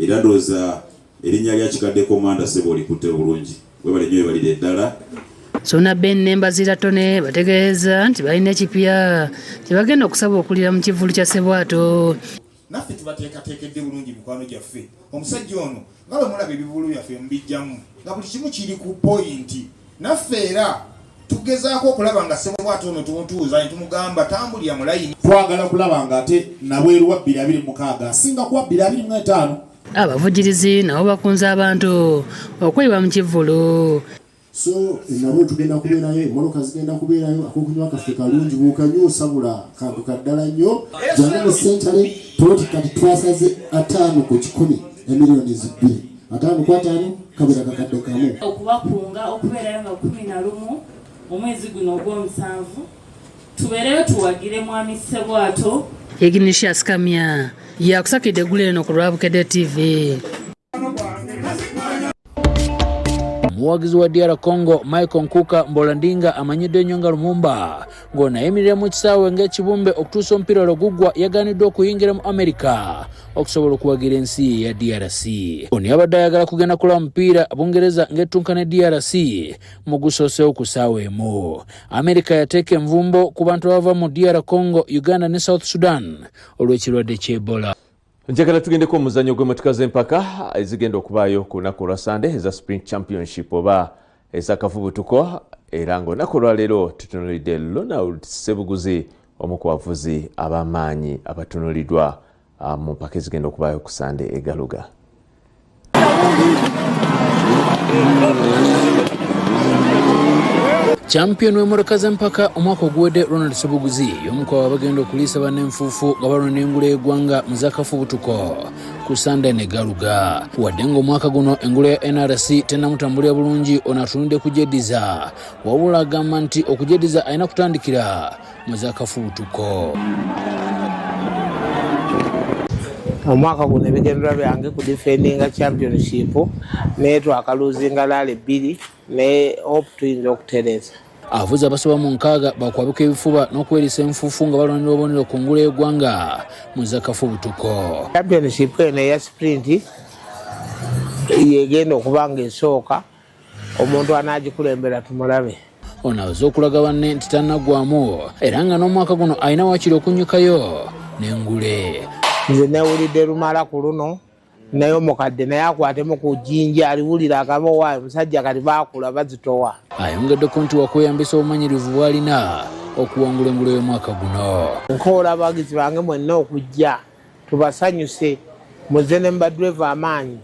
era ndowooza erinnya lya Kikadde Komanda Ssebo olikutte bulungi webale nnyo webalire eddala.
Suna Ben ne Mbazira Tone bategeeza nti balina ekipya kye bagenda okusaba okulira mu kivvulu kya Ssebwato.
Naffe tubateekateekedde bulungi mikwano gyaffe omusajja ono nga bwe mulaba ebivulu byaffe mubijjamu nga buli kimu kiri ku poyinti naffe era tugezaako okulaba nga Ssebwato ono tumutuuza ntumugamba tambulira mu layini. Twagala kulaba nga ate nabweru wa 2026 asinga kuwa 2025.
Abavujirizi nabo bakunze abantu okweyiwa mu kivvulu.
So nabo tugenda kubeerayo emmoloka zigenda kubeerayo akokunywa kaffe kalungi bukanyusa bula kantu kaddala nnyo janemo sentale poloti kati twasaze 5 ku 10 emiliyoni 2 5 ku 5 kabira kakadde kamu
okubakunga okubeerayo nga 11 omwezi guno ogw'omusanvu tubeereyo tuwagire mwami Ssebwato.
Ignatius Kamya yakusakidde eggulu eno ku lwa Bukedde TV. Omuwagizi wa DR Congo Michael Nkuka Mbolandinga amanyiddwa nnyo nga Lumumba ng'onayimirira mu kisaawe ng'ekibumbe okutuusa omupiira olwogugwa yaganiddwa okuyingira mu America okusobola okuwagira ensi ya DRC. Ono yabadde ayagala kugenda kulaba mupiira Bungereza ng'ettunka ne DRC mu gusoosewo ku ssaawa emu. America yateeka envumbo ku bantu abava mu DR Congo, Uganda ne South Sudan olw'ekirwadde ky'Ebola.
Njagala tugendeko omuzannyo gw'emmotoka z'empaka ezigenda okubaayo ku lunaku lwa Sande eza Sprint Championship oba ez'akafubutuko era ng'olunaku olwaleero tutunuulidde Ronald Sebuguzi omu ku bavuzi ab'amaanyi abatunuuliddwa mu mpaka ezigenda okubaayo ku Sande e Galuga. Champion w'emmotoka z'empaka omwaka oguwedde Ronald Sebuguzi y'omu ku bagenda okuliisa banenfuufu nga balona engula y'eggwanga mu z'akafubutuko ku Sande ne Galuga. Wadde ng'omwaka guno engula ya NRC tennamutambulira bulungi ono atunudde kugyeddiza wabula agamba nti okugyeddiza alina kutandikira mu z'akafubutuko.
Omwaka guno ebigendererwa byange ku defendinga championship naye twakaluzinga laale 2 ne hope tuyinza okutereza.
Avuzi abasoba mu 6 bakwabika ebifuba n'okwerisa enfuufu nga balwanira obubonero ku ngula y'eggwanga mu z'akafubutuko.
Championship eno eya sprint yegenda okuba nga esooka omuntu anaagikulembera tumulabe.
Ono abaze okulaga banne nti tannaggwamu era nga n'omwaka guno alina wakiri okunnyukayo n'engule.
Nze newulidde lumala ku luno naye omukadde naye akwatemu ku jjinja aliwulira agamba waayo musajja kati baakula bazitowa.
Ayongeddeko nti wakweyambisa obumanyirivu bw'alina okuwangula engulu y'omwaka guno.
Nkoola abagizi bange mwenna okujja tubasanyuse muze ne mbadreva amaanyi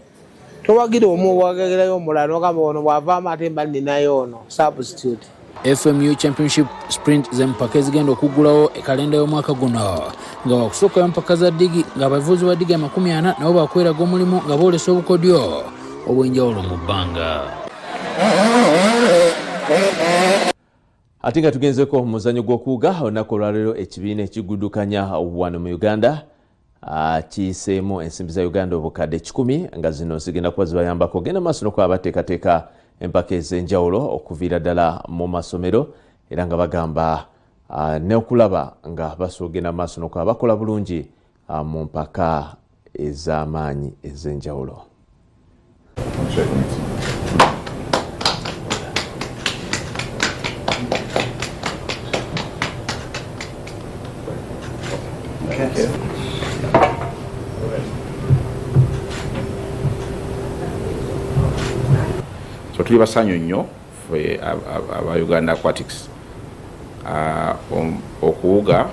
towagira omu wagagirayo omulala n'ogamba ono bw'avaamu ate mba nninayo ono substitute.
FMU Championship Sprint z'empaka ezigenda okuggulawo ekalenda y'omwaka guno nga wakusookayo mpaka za ddigi ng'abavuzi ba ddigi 40 nabo bakweraga omulimu nga boolesa obukodyo obw'enjawulo mu bbanga.
Ate nga tugenzeko muzanyo gw'okuwuga olunaku olwaleero ekibiina ekiguddukanya wano mu Uganda kiyiseemu ensimbi za Uganda obukadde 10 nga zino zigenda kuba zibayambako genda maaso n'okuba bateekateeka empaka ez'enjawulo okuviira ddala mu masomero era nga bagamba n'okulaba nga basoogenda maaso n'okuba bakola bulungi mu mpaka ez'amaanyi ez'enjawulo.
So tuli basanyu nnyo aba Uganda Aquatics okuwuga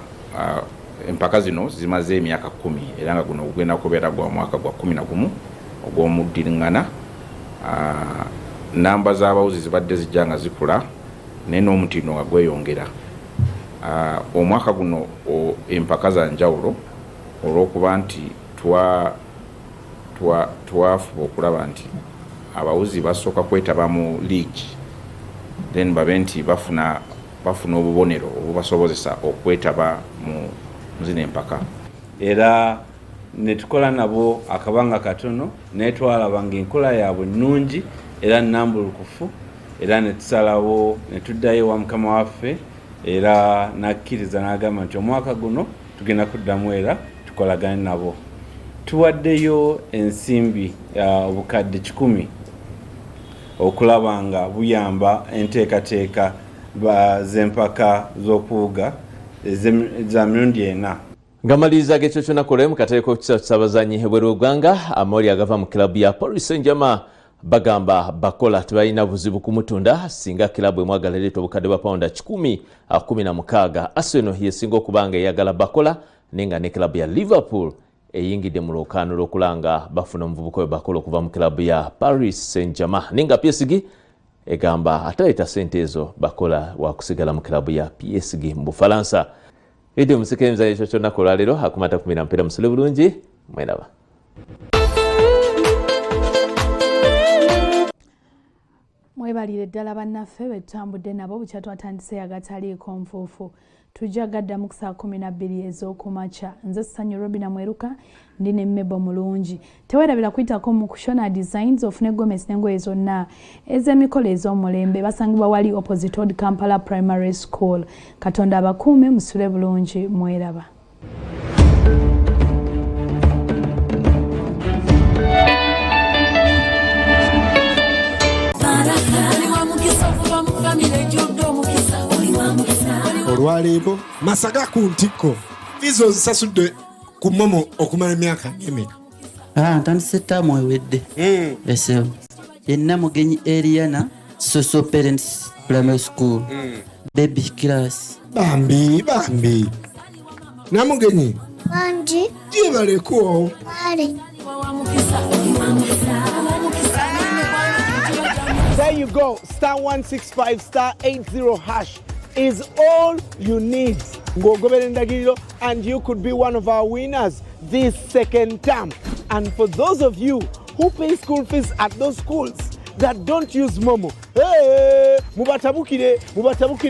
empaka zino zimaze emyaka 10 era nga guno ogenda kubeera gwa mwaka gwa 11 ogw'omuddiringana. Namba z'abawuzi zibadde zijja nga zikula naye n'omutindo nga gweyongera. Omwaka guno empaka za njawulo olw'okuba nti twafuba okulaba nti abawuzi basooka kwetaba mu league then babe nti bafuna obubonero obubasobozesa okwetaba mu zino empaka.
Era netukola nabo akabanga katono netwalaba ng'enkola yaabwe nnungi era nnambulukufu era netusalawo netuddayo wa mukama waffe era nakkiriza n'agamba nti omwaka guno tugenda kuddamu era tukolagane nabo. Tuwaddeyo ensimbi obukadde 10 okulaba nga buyamba enteekateeka z'empaka z'okuwuga za mirundi 4.
Ngamaliriza gekyo kyonna kolemu kateeko kisabazanyi ebweru ggwanga amawulire agava mu kilabu ya Paris Saint-Germain bagamba bakola tebalina buzibu kumutunda singa kilabu emwagala ereeta obukadde bwa pawunda 16. Arsenal yesinga okubanga eyagala bakola nenga ne kilabu ya Liverpool eyingidde mu lwokaano lw'okulanga bafuna omuvubuka we bakola okuva mu kilabu ya Paris Saint-Germain nenga PSG egamba ataleeta sente ezo bakola wakusigala mu kilabu ya PSG mu Bufalansa. Idi omusikiriza ekyo kyonna ku lwaleero akumata kumira mpira musule bulungi mwenaba.
Mwebalire ddala bannaffe betutambudde nabo bukya twatandise agataliiko nfuufu. Tujja gaddamu ku saa 12 ez'okumakya. Nze Ssanyu Robina Mweruka ndi ne Mmebo Mulungi. Teweerabira kuyitako mu Kushona Designs ofune gomesi n'engoye zonna ez'emikolo ez'omulembe basangibwa wali opposite Old Kampala Primary School. Katonda abakuume musule bulungi mweraba.
Olwaleero Masaga ku ntikko viza ozisasudde ku Momo okumala emyaka emeka?
Ntandise ttaamu ewedde. Ese yenna mugenyi Eliana Soso Parents Primary School baby class.
Bambi namugenyi
Banji
gyebaleko
There you go, *165 *80# is all you need. And you could be one of our winners this second term. And for those of you who pay school fees at those schools that don't use Momo, hey, mubatabukire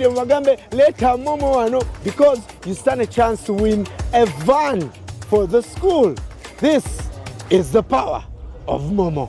mubagambe leta Momo wano, because you stand a chance to win a van for the school. This is the power of Momo.